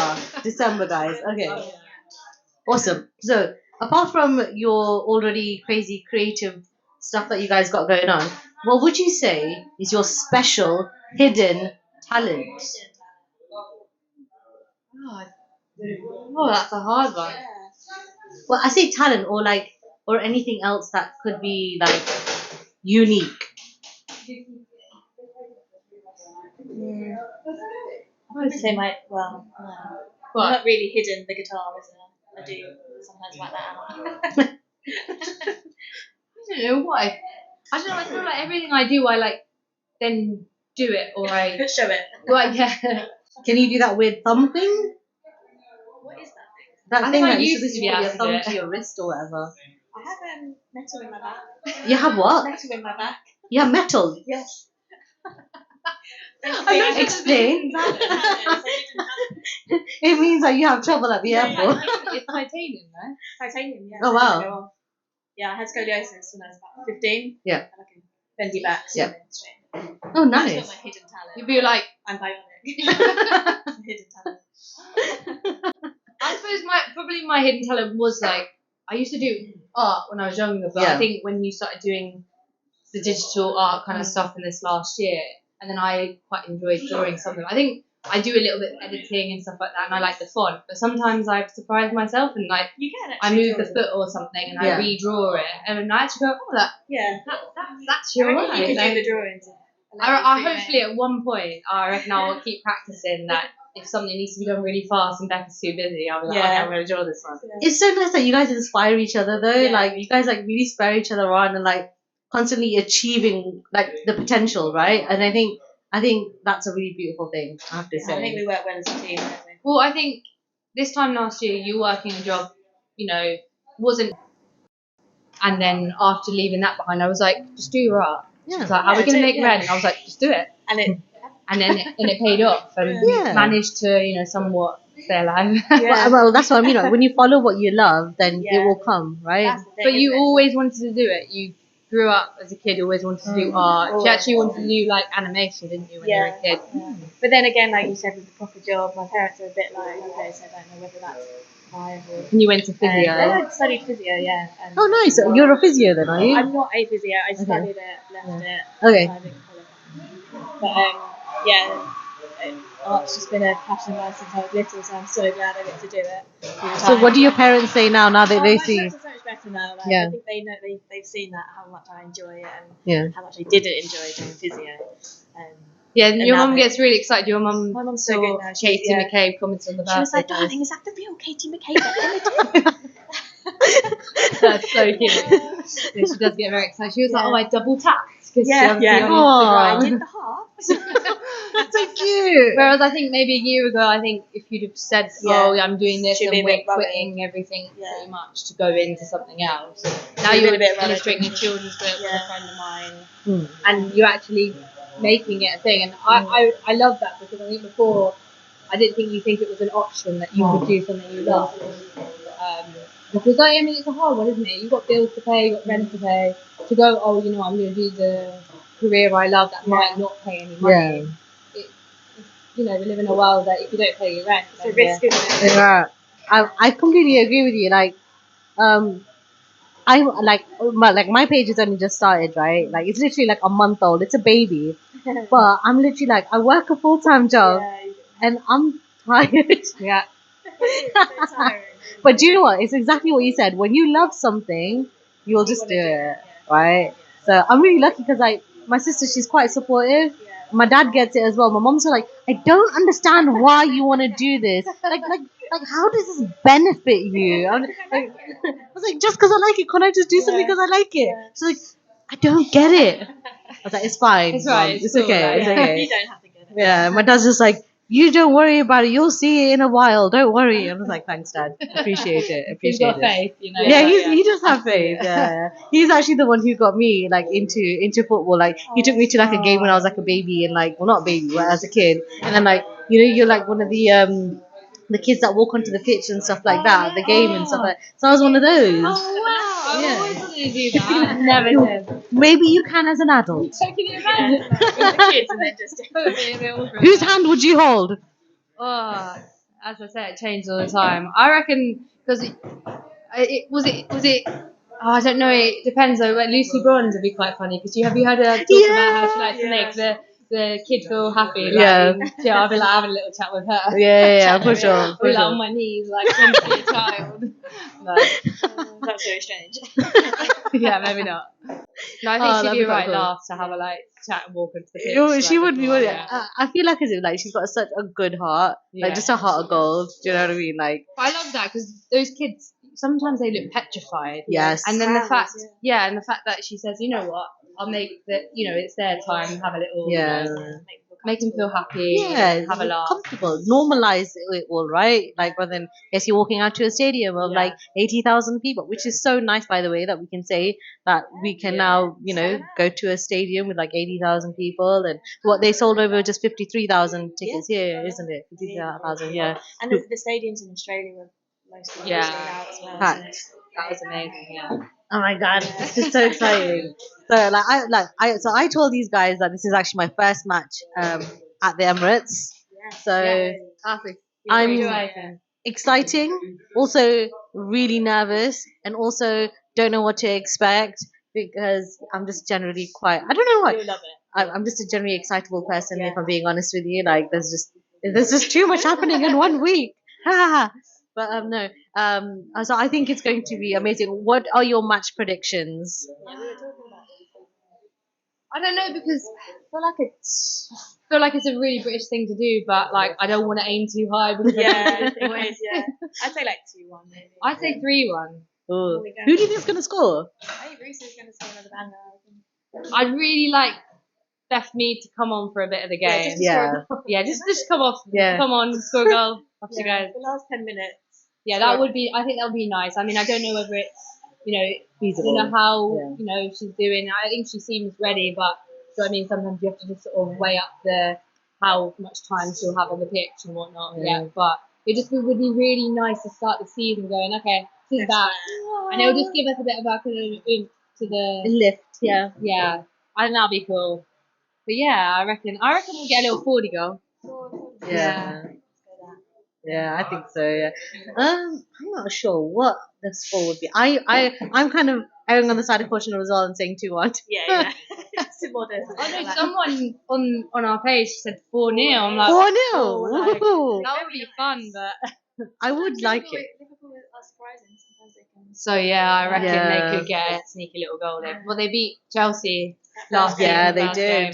guys. Okay. Awesome. So, apart from your already crazy creative stuff that you guys got going on, what would you say is your special hidden talent? Oh, that's a hard one. Well, I say talent or anything else that could be like unique. I would say I'm not really hidden the guitar, is it? I do sometimes like that. I don't know why. I don't know. I feel like everything I do, I like then do it, or I Show it. well, yeah. Can you do that with thumping? What is that thing? That I thing think I that you used supposed to to be put your able to thumb do it. to your wrist or whatever. I have metal in my back. You have what? Metal in my back. You have metal. Yes. Explain. It means that you have trouble at the airport. It's titanium, right? Titanium, yeah. Oh, wow. Yeah, I had scoliosis when I was about 15. Yeah. And I can bend you back. Yeah. Straight. Oh, That's nice. not my hidden talent. You'd be like, I'm bionic. Hidden talent. I suppose my hidden talent was like, I used to do art when I was younger, but Yeah. I think when you started doing the digital art kind of stuff in this last year, and then I quite enjoyed drawing something. I think I do a little bit of editing and stuff like that, and I like the font, but sometimes I've surprised myself and like You can I actually move the draw foot or something and Yeah. I redraw it, and then I actually go, oh, Yeah. that's I your reckon right. you can Like, do the drawings. I hopefully at one point I reckon I'll keep practicing that. If something needs to be done really fast and Becca's too busy, I'll be like, Yeah. okay, I'm going to draw this one. It's so nice that you guys inspire each other though. Yeah. Like you guys like really spur each other on and like constantly achieving like the potential, right? And I think that's a really beautiful thing, I have to I think say. we work well as a team, don't we? Well, I think this time last year you working a job, you know, wasn't. And then after leaving that behind, I was like, just do your art. She was like, how are we Yeah, going to do- make yeah. rent? And I was like, just do it. And it. And then it paid off and Yeah. managed to, you know, somewhat stay alive. Yeah. Well, that's what I mean. Like, when you follow what you love, then it Yeah. will come, right? That's the thing, But you isn't it? always wanted to do it. You grew up as a kid, always wanted to do art. You actually wanted to do like animation, didn't you, when you were a kid? Yeah. But then again, like you said, with the proper job, my parents are a bit like, okay, so I don't know whether that's viable. And you went to physio. I studied physio, yeah. And Oh, nice. So you're a physio then, are you? I'm not a physio. I studied it, left it. Okay. I didn't qualify. But yeah, art's just been a passion of mine since I was little, so I'm so glad I get to do it. all the So time. what do your parents say now that they my see? parents are so much better now. Like, Yeah. I think they know they've seen that how much I enjoy it and Yeah. how much I didn't enjoy doing physio. Yeah, and your now mum they- gets really excited. Your mum My mum's so saw good now. Katie Yeah. McCabe comments on the She was birthday like, post. darling, is that the real Katie McCabe at That's so cute. Yeah, she does get very excited. She was like, Yeah. "Oh, I double tapped because Yeah, yeah. on Aw. I Instagram." did the half. That's so cute. Whereas I think maybe a year ago, I think if you'd have said, Yeah. "Oh, yeah, I'm doing this," She'd be and a bit we're worried. quitting everything Yeah. pretty much to go into something else. Now She'd be you're a bit worried. illustrating a children's book with Yeah. a friend of mine, Hmm. and you're actually making it a thing. And I love that because I think before I didn't think you think it was an option that you could do something you love. Because I mean, it's a hard one, isn't it? You've got bills to pay, you've got rent to pay. To go, oh, you know, I'm going to do the career I love that might not pay any money. Yeah. You know, we live in a world that if you don't pay your rent, It's a then risk, isn't it? Yeah. I completely agree with you. Like, I like my page has only just started, right? Like it's literally like a month old. It's a baby, but I'm literally like I work a full-time job Yeah, and I'm tired. yeah. So tiring. But do you know what? It's exactly what you said. When you love something, you'll just do it, right? So I'm really lucky because my sister, she's quite supportive. My dad gets it as well. My mom's like, I don't understand why you want to do this. Like, how does this benefit you? I was like, just because I like it, can't I just do something because I like it? She's like, I don't get it. I was like, it's fine. It's right, Mom. it's It's cool, okay. like, It's yeah. okay. You don't have to get it. Yeah, my dad's just like, you don't worry about it. You'll see it in a while. Don't worry. I was like, thanks, Dad. Appreciate it. He's Appreciate got it. faith, you know. Yeah, like, he does have faith. Yeah, he's actually the one who got me like into football. Like he took me to like a game when I was like a baby and like well not a baby but as a kid. And then like you're like one of the kids that walk onto the pitch and stuff like that, the game and stuff like. So I was one of those. Oh wow! Yeah. I always wanted to do that. Never did. Maybe you can as an adult. Can you imagine? With the kids and then just Whose hand would you hold? Oh, as I said, it changed all the time. I reckon because it was it. Oh, I don't know. It depends though. Like Lucy Bronze would be quite funny because have you heard her talk about how she likes to make the kid feel happy? Like, Yeah. yeah, I'll be like having a little chat with her. Yeah, for sure. I'll For be like sure. on my knees, like when to be a child. No. That's very strange. Yeah, maybe not. No, I think Oh, she'd that'd be be a quite right cool. laugh to have a like chat and walk into the pitch. She like, would be. before, Wouldn't yeah. I feel like she's got such a good heart, like Yeah. just a heart of gold. Do you know what I mean? Like But I love that because those kids sometimes they look petrified. yes, And then the Proud, fact, and the fact that she says, you know what, I'll make that, it's their time, have a little, yeah. make them feel happy, Yeah, have a laugh. comfortable, normalize it all, right? Like rather than yes, you're walking out to a stadium of like 80,000 people, which is so nice, by the way, that we can say that we can now, go to a stadium with like 80,000 people, and what they sold over just 53,000 tickets here, isn't it? 53,000, yeah. And the stadiums in Australia were mostly sold out as well. Fact. So. That was amazing, yeah. Oh my god, it's just so exciting. So I told these guys that this is actually my first match at the Emirates. So I'm exciting, also really nervous, and also don't know what to expect because I'm just generally quite. I don't know what. You'll love it. I'm just a generally excitable person. If I'm being honest with you, like there's just too much happening in one week. But no. So I think it's going to be amazing. What are your match predictions? Yeah, we were talking about it. I don't know because I feel like it's a really British thing to do, but like I don't want to aim too high because Yeah, always, I'd say like 2-1 maybe. I'd say 3-1. Ooh. Who do you think is going to score? I think Roosev's going to score another banger. I'd really like Beth Mead to come on for a bit of the game. Just come off. Yeah. Come on, score a goal. Off she goes. The last 10 minutes. Yeah, that would be. I think that would be nice. I mean, I don't know whether it's Feasible. I don't know how she's doing. I think she seems ready, but so I mean, sometimes you have to just sort of weigh up how much time she'll have on the pitch and whatnot. Yeah, but would be really nice to start the season going. Okay, she's back, and it'll just give us a bit of a kind of oomph to the lift. Yeah. Yeah, I think that'll be cool. But yeah, I reckon we'll get a little 40 goal. Yeah, I think so. Yeah, I'm not sure what the score would be. I'm kind of erring on the side of caution as well and saying 2-1. Yeah. It's modest. I know someone on our page said 4-0. I'm like 4-0. Woohoo. that would be fun, but I would like it. Liverpool are surprising. Sometimes they can. so yeah, I reckon Yeah. they could get a sneaky little goal there. Well, they beat Chelsea last game. Yeah, the they last did. game.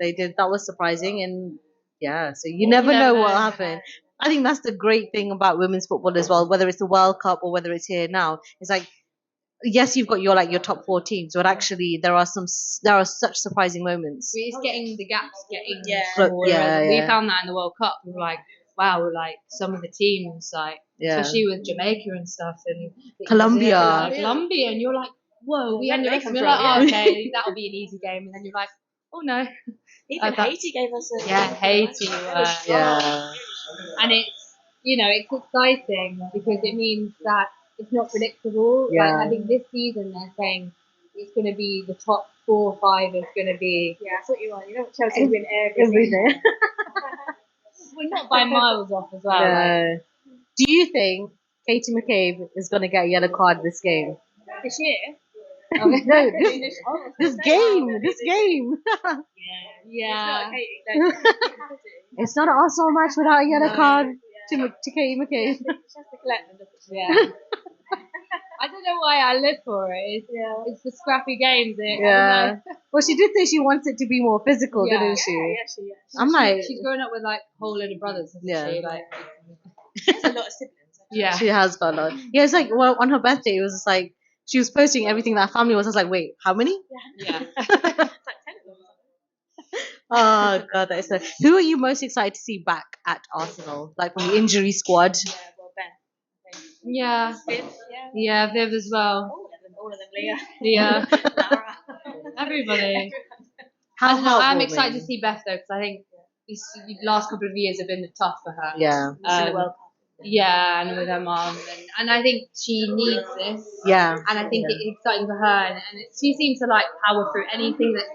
They did. That was surprising, and so you never know what will happen. I think that's the great thing about women's football as well. Whether it's the World Cup or whether it's here now, it's like yes, you've got your your top 4 teams, but actually there are such surprising moments. It's getting the gaps getting Clo- smaller. yeah, We yeah. found that in the World Cup. We were like, wow, like some of the teams, like Yeah. especially with Jamaica and stuff and Colombia. Colombia, and you're like, whoa, we Where do they underestimated. come We're like, from? oh, okay, that'll be an easy game, and then you're like, oh no, Even Haiti gave us a. Haiti, Yeah. and it's it's exciting because it means that it's not predictable. Yeah. Like I think this season they're saying it's going to be the top 4 or 5 is going to be. Yeah, that's what you want. You know, Chelsea win every day. We're not by miles off as well. Like, Yeah. Do you think Katie McCabe is going to get a yellow card this game? this year. No, this game. yeah. It's not a Katie. It's not an Arsenal match without a yellow card. to Katie McCabe. She has to collect them, doesn't she? Yeah. I don't know why I live for it. It's the scrappy games. I don't know. Well, she did say she wants it to be more physical, Yeah. didn't she? Yeah. I'm like, She's grown up with like a whole load of brothers, hasn't Yeah. she? Like, She has a lot of siblings. yeah. she has got a lot. Yeah, it's like, well, on her birthday, it was just like, she was posting everything that family was. I was like, wait, how many? Yeah. It's like 10 of them. Oh, God, that is so. Who are you most excited to see back at Arsenal? Like from the injury squad? Yeah, well, Ben. I think. Yeah. Viv, Yeah, Viv as well. all of them, Leah. Yeah. Lara. Everybody. How I don't know. I'm heartwarming. excited to see Beth though, because I think these last couple of years have been tough for her. Yeah. It's in the World Cup. Yeah, and with her mum, and I think she needs this. Yeah. And I think it's exciting for her, and she seems to like power through anything that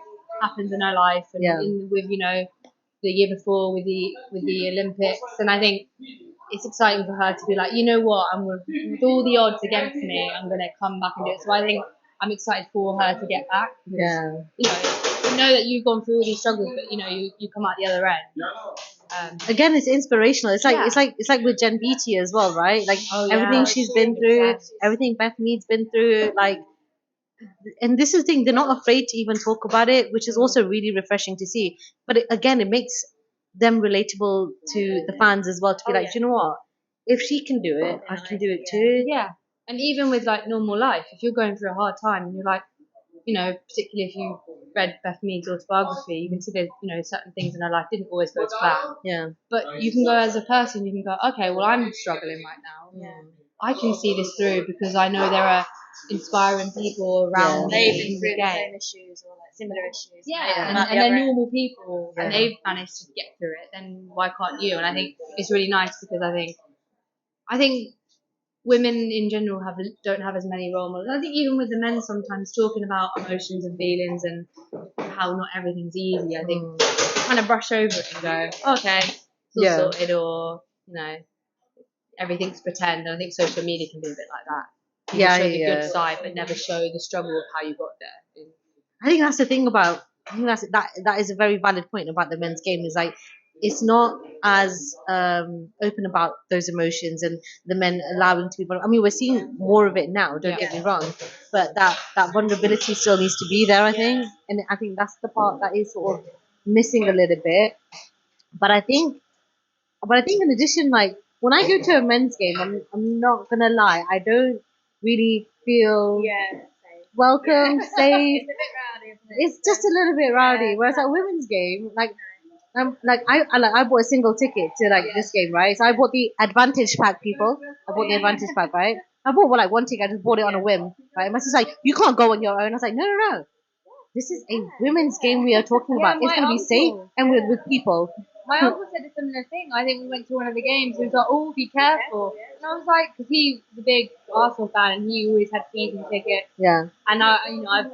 happens in her life, and Yeah. with the year before with the Olympics, and I think it's exciting for her to be like, you know what, with all the odds against me, I'm gonna come back and do it. So I think I'm excited for her to get back. Because, Yeah. you know that you've gone through all these struggles, but you come out the other end. Again, it's inspirational. It's like Yeah. it's like with Jen Beatty as well, right? Like Oh, yeah. everything she's been through, Yeah. everything Beth Mead's been through, like. And this is the thing, they're not afraid to even talk about it, which is also really refreshing to see. But again, it makes them relatable to the fans as well, to be like, do you know what? If she can do it, I can do it too. Yeah, and even with like normal life, if you're going through a hard time and you're like, particularly if you read Beth Mead's autobiography, you can see there's certain things in her life didn't always go to plan. Yeah. But you can go as a person, you can go, okay, well, I'm struggling right now. Yeah. I can see this through because I know there are inspiring people around me They've been in through the the game. same issues or like similar issues. Yeah, Come out the and they're other end. normal people, and Yeah. they've managed to get through it. Then why can't you? And I think it's really nice because I think women in general don't have as many role models. I think even with the men sometimes talking about emotions and feelings and how not everything's easy. I think they kind of brush over it and go, okay, it's all Yeah. sorted, or everything's pretend. And I think social media can be a bit like that. You Yeah, show the yeah. good side, but never show the struggle of how you got there. I think that's the thing about. I think that is a very valid point about the men's game. Is like it's not as open about those emotions and the men allowing to be. I mean, we're seeing more of it now. Don't get me wrong, but that vulnerability still needs to be there. I think, and I think that's the part that is sort of missing a little bit. But I think in addition, like when I go to a men's game, I'm not gonna lie, I don't really feel welcome, safe. It's a bit rowdy, isn't it? It's just a little bit rowdy. Whereas at women's game, like I bought a single ticket to like this game, right? So I bought the advantage pack, people. I bought the advantage pack, right? I bought like one ticket. I just bought it on a whim, right? And my sister's like, you can't go on your own. I was like, no. This is a women's game we are talking about. It's gonna be safe and with people. My uncle said a similar thing. I think we went to one of the games. He was like, "Oh, be careful." And I was like, because he was a big Arsenal fan and he always had season tickets. Yeah. And I've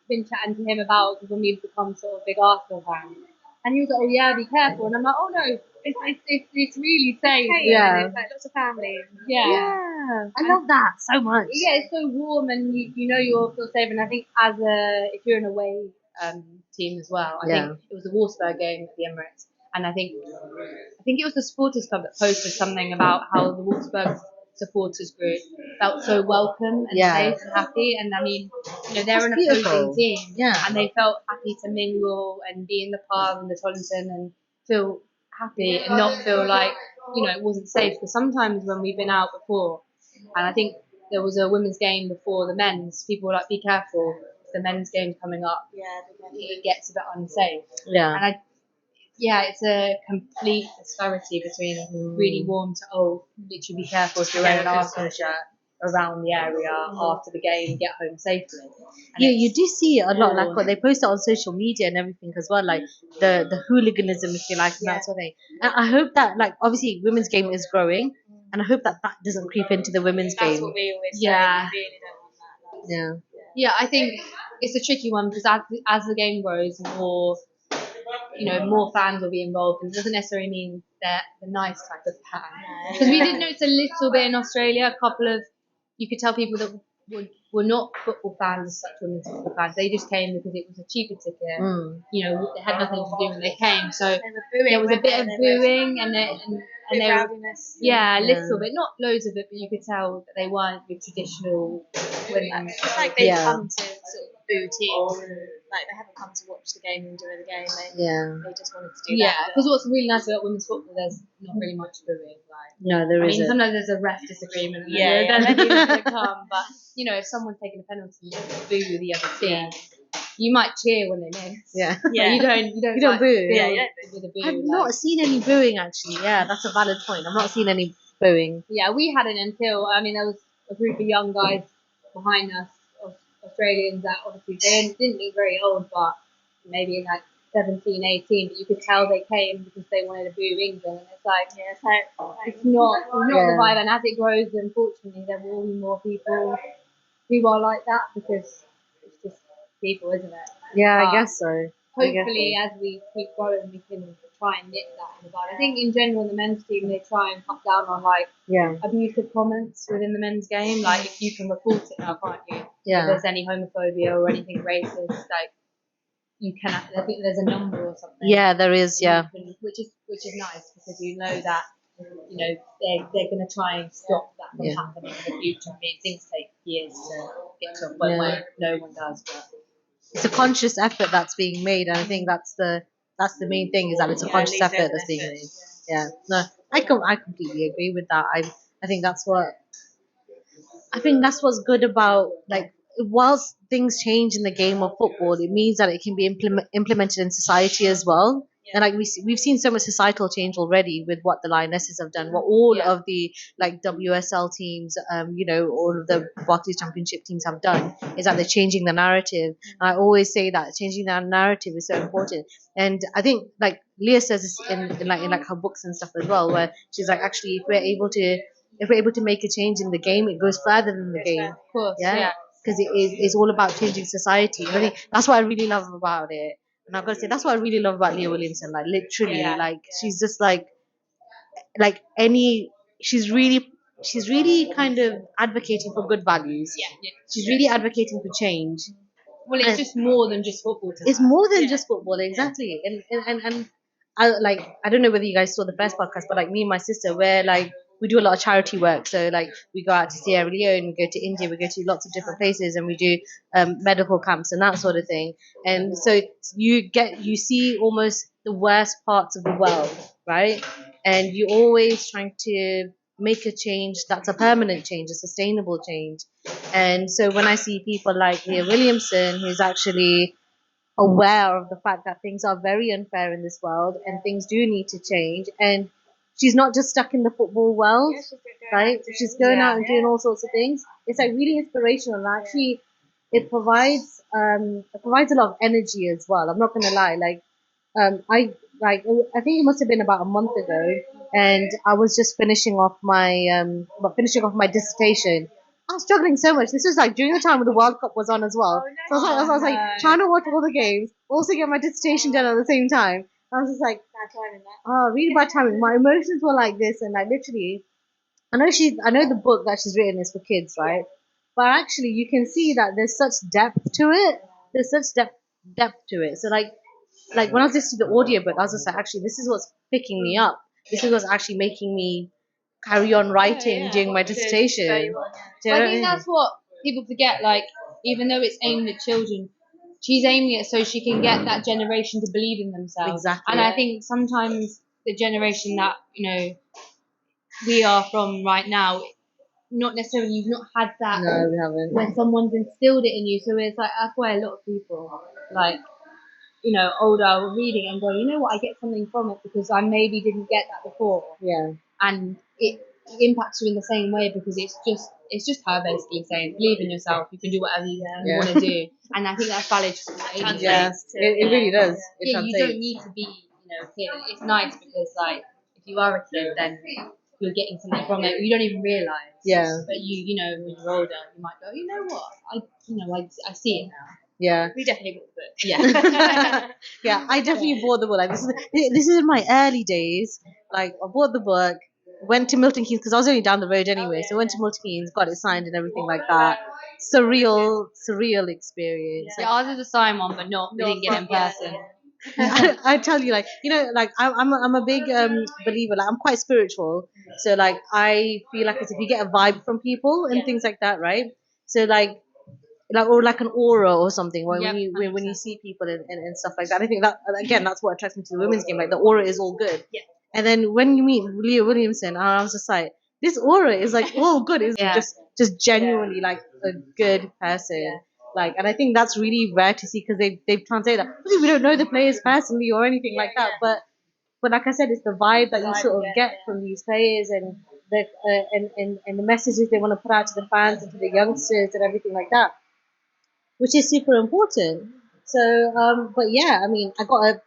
been chatting to him about when we've become sort of big Arsenal fans. And he was like, "Oh yeah, be careful." And I'm like, "Oh no, it's really safe." Yeah. It's like lots of families. Yeah. I love that so much. Yeah, it's so warm and you'll feel safe. And I think if you're an away team as well, I think it was the Wolfsburg game at the Emirates. And I think it was the supporters club that posted something about how the Wolfsburg supporters group felt so welcome and safe and happy. And I mean, they're an opposing team, and they felt happy to mingle and be in the pub and the Tollington and feel happy and not feel like it wasn't safe. Because sometimes when we've been out before, and I think there was a women's game before the men's, people were like, "Be careful, the men's game's coming up. It gets a bit unsafe." Yeah. And it's a complete disparity between really warm to literally be careful if you're wearing an Arsenal shirt around the area after the game and get home safely. And you do see it a lot. Like what they post it on social media and everything as well, like the hooliganism, if you like, and that sort of thing. And I hope that, like, obviously, women's game is growing, and I hope that doesn't creep into the women's game. That's what we always say. We really don't want that. Yeah. I think it's a tricky one because as the game grows, more fans will be involved, and it doesn't necessarily mean they're the nice type of fan. Because we did notice a little bit in Australia, you could tell people that were not football fans as such, women's football fans. They just came because it was a cheaper ticket. They had nothing to do when they came. So there was a bit of booing, and and Bit they were rowdiness. a Yeah. little bit, not loads of it, but you could tell that they weren't the traditional women. It's like they've Yeah. come to sort of boo teams. Like they haven't come to watch the game and enjoy the game. They just wanted to do Yeah, that. because what's really nice about women's football, there's not really much booing. Like, No, there I mean, isn't. sometimes there's a ref disagreement, and Yeah, then yeah. the team's gonna come. But you know, if someone's taking a penalty, you boo the other team. You might cheer when they miss. Yeah. But you don't You don't boo. Yeah, build you with a boo. I've like, not seen any booing actually. Yeah, that's a valid point. I've not seen any booing. Yeah, we hadn't until there was a group of young guys behind us, Australians that obviously they didn't look very old, but maybe like 17, 18, but you could tell they came because they wanted to boo England, and it's like it's not the vibe, and as it grows, unfortunately, there will be more people who are like that because it's just people, isn't it? Yeah, But I guess so. hopefully, as we keep growing, we can try and nip that in the bud. I think in general, in the men's team, they try and cut down on like Yeah. abusive comments within the men's game. Like if you can report it now, can't you? Yeah. If there's any homophobia or anything racist, like you can. I think there's a number or something. Yeah, there is. Yeah. Which is nice because you know that they're going to try and stop that from happening in the future. I mean, things take years to get to a point where no one does, but It's a conscious effort that's being made, and I think that's the main thing, is that it's a conscious effort that's being made. Yeah. No, I completely agree with that. I think that's what's good about, like, whilst things change in the game of football, it means that it can be implemented in society as well. And like we've seen so much societal change already with what the Lionesses have done, what all of the like WSL teams, all of the Barclays Championship teams have done, is that they're changing the narrative. And I always say that changing that narrative is so important. And I think like Leah says this in her books and stuff as well, where she's like, actually, if we're able to make a change in the game, it goes further than the game. of course, yeah. Because it's all about changing society. And I think that's what I really love about it. And I've got to say, that's what I really love about Leah Williamson. Like, literally, she's just she's really kind of advocating for good values. Yeah. She's really advocating for change. Well, it's just more than just football. It's more than just football, exactly. And I don't know whether you guys saw the first podcast, but like me and my sister, we do a lot of charity work. So like we go out to Sierra Leone, we go to India, we go to lots of different places, and we do medical camps and that sort of thing. And so you see almost the worst parts of the world, right? And you're always trying to make a change that's a permanent change, a sustainable change. And so when I see people like Leah Williamson, who's actually aware of the fact that things are very unfair in this world and things do need to change, and she's not just stuck in the football world, right? She's going out and doing all sorts of things. It's like really inspirational, and actually it provides a lot of energy as well. I'm not gonna lie, I think it must have been about a month ago, and I was just finishing off my dissertation. I was struggling so much. This was like during the time when the World Cup was on as well. So I was like trying to watch all the games, also get my dissertation done at the same time. I was just like, really bad timing. My emotions were like this, and like literally, I know the book that she's written is for kids, right? But actually, you can see that there's such depth to it. There's such depth to it. So like when I was listening to the audiobook, I was just like, actually, this is what's picking me up. This is what's actually making me carry on writing during my dissertation. I think that's what people forget. Like, even though it's aimed at children, she's aiming it so she can get that generation to believe in themselves. Exactly. And I think sometimes the generation that we are from right now, not necessarily, you've not had that. No, we haven't. When someone's instilled it in you, so it's like that's why a lot of people older are reading and going, you know what, I get something from it because I maybe didn't get that before. Yeah. And it impacts you in the same way because it's just her basically saying, believe in yourself, you can do whatever you want to do. And I think that's valid for ages. Yes, it really does. You don't need to be a kid. It's nice because like if you are a kid, then you're getting something from it. You don't even realise. Yeah. But when you're older, you might go, you know what, I see it now. Yeah. We definitely bought the book. Yeah. Yeah, I definitely bought the book. Like this is in my early days. Like I bought the book, went to Milton Keynes because I was only down the road anyway. So went to Milton Keynes, got it signed and everything like that. Surreal experience. Yeah, ours is a signed one, but we didn't get it in person. I tell you, like, like I'm a big believer. Like, I'm quite spiritual, so like I feel like it's if you get a vibe from people and things like that, right? So like or like an aura or something when Yep, when you see people and stuff like that. I think that again that's what attracts me to the women's game. Like the aura is all good. Yeah. And then when you meet Leah Williamson, I was just like, this aura is like all good. It's Yeah. just genuinely like a good person. Yeah. Like, and I think that's really rare to see because they've translated that. Obviously, we don't know the players personally or anything like that, but like I said, it's the vibe that you sort of get from these players and the and the messages they want to put out to the fans and to the youngsters and everything like that, which is super important. So, but yeah, I mean, I got a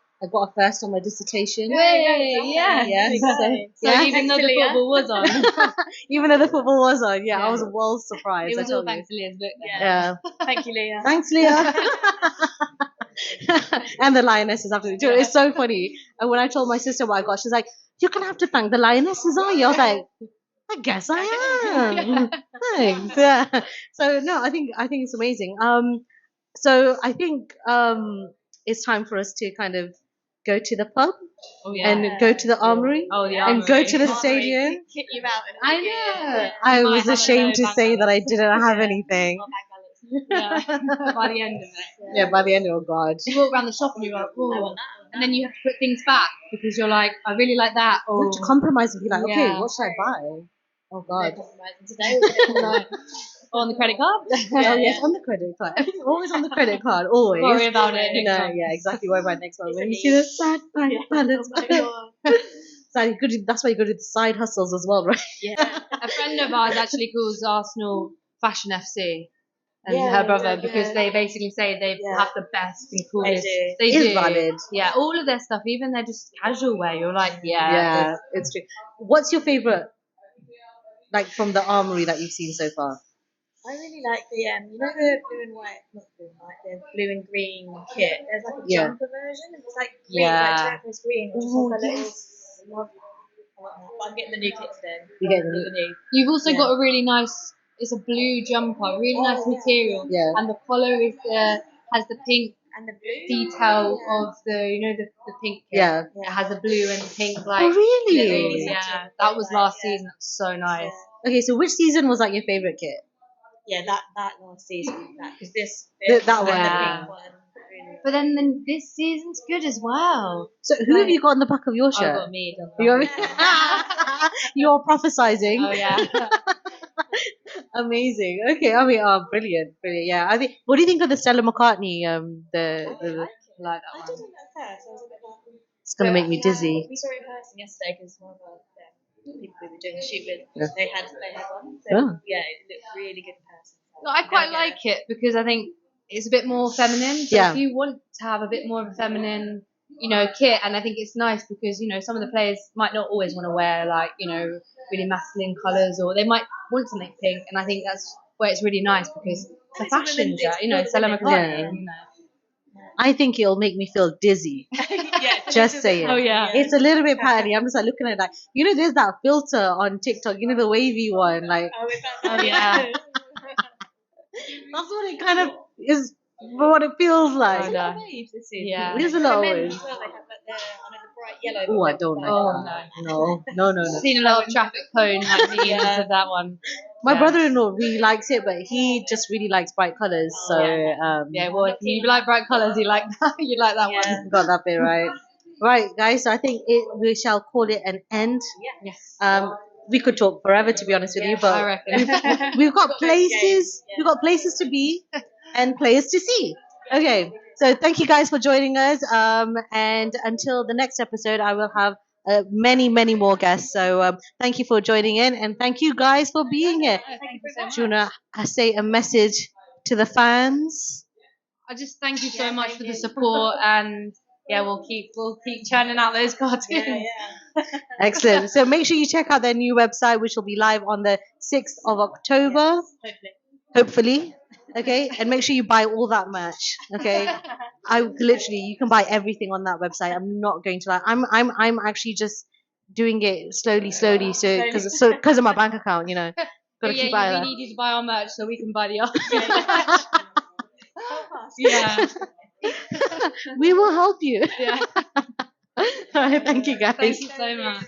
first on my dissertation. Yeah. Yeah, So yeah. even though the football was on, Even though the football was on, yeah, I Yeah. was well surprised. it was I tell all you. thanks to Leah's book. Then. Yeah. Thank you, Leah. Thanks, Leah. And the lionesses after too. It's so funny. And when I told my sister what I got, she's like, "You're gonna have to thank the lionesses, are you?" I was like, "I guess I am." Thanks. Yeah. So no, I think it's amazing. So I think it's time for us to kind of go to the pub Oh yeah. and go to the armory Oh, the and go armory. to the stadium. Kick you out. I know. I You might was have a ashamed to low say bank that I balance. didn't have anything. Yeah. By the end of it. Yeah, by the end, oh god. You walk around the shop and you're like, oh, and then you have to put things back because you're like, I really like that. You Or have to compromise and be like, okay, Yeah. what should I buy? Oh god. Today. like, on the credit card. Oh yes, on the credit card. Everything always on the credit card, always. Worry about it. You next know, time. yeah, exactly. Worry about next one. When you It's see a the sad bank balance. Oh my God. So you could that's why you go to the side hustles as well, right? Yeah. A friend of ours actually calls Arsenal Fashion FC and Yeah, her brother yeah. because they basically say they Yeah. have the best and coolest. do. They It's do. valid. Yeah, all of their stuff, even they're just casual wear. You're like, Yeah, it's true. What's your favorite, like from the armory that you've seen so far? I really like the you know the blue and white, not blue and white, the blue and green kit. There's like a Yeah. jumper version, and it's like green, Yeah. like turquoise green, which is Ooh, like a little. yes. Love that. I want that. But I'm getting the new kit today. You get the new. You've also Yeah. got a really nice. It's a blue jumper, really nice Oh, yeah. material, Yeah. and the collar is has the pink And the blue detail yeah. of the pink kit. Yeah. It has a blue and pink like. Oh really? little- yeah, that was last season. That's so nice. Okay, so which season was like your favorite kit? Yeah, that last season, because this That one, and the yeah. pink one, really. But then this season's good as well. So who have you got on the back of your I've shirt? got me. Done You're, that. you're prophesizing. Oh yeah. Amazing. Okay, I mean, oh, brilliant. Yeah, I think. What do you think of the Stella McCartney? I the like it. Like I that didn't one. at first. I was a bit like. it's gonna But, make me dizzy. We saw it in person yesterday because one of our people we were doing the shoot with, Yeah. they had one. So Oh. yeah, it looked really good in person. No, I quite like it because I think it's a bit more feminine. So Yeah. if you want to have a bit more of a feminine, kit, and I think it's nice because some of the players might not always want to wear like really masculine colours, or they might want something pink, and I think that's where it's really nice because the It's a fashion, women- it's for the Stella women. McCartney. Yeah. I think it'll make me feel dizzy. Yeah, Just saying. Oh, yeah. It's a little bit patty. I'm just like looking at it like, there's that filter on TikTok, the wavy one. Like, Oh, yeah. that's what it kind of is, what it feels like. Oh, no. waves this season. Yeah. It is a lot of Men waves. as well, they have like the bright yellow. Oh, I don't like Oh, that. No. I've seen a lot of traffic cone like memes of that one. My Yeah. brother-in-law really likes it, but he just really likes bright colours. So, Yeah, well, if you like bright colours, you like that. You like that one. got that bit right. Right, guys. So I think we shall call it an end. Yes. We could talk forever, to be honest with you, I but reckon. we've got places. We've got places to be and players to see. Okay, so thank you guys for joining us. And until the next episode, I will have many, many more guests. So thank you for joining in, and thank you guys for being here. Thank you so much. Do you wanna say a message to the fans? I just thank you so much for the support, and we'll keep churning out those cartoons. Yeah. Excellent. So make sure you check out their new website, which will be live on the 6th of October. Hopefully. Okay. And make sure you buy all that merch. Okay. You can buy everything on that website. I'm not going to lie. I'm actually just doing it slowly. So because of my bank account, Gotta keep eye on we that. need you to buy our merch so we can buy the art. Help us. Yeah. We will help you. Yeah. All right, thank you guys. Thank you so much.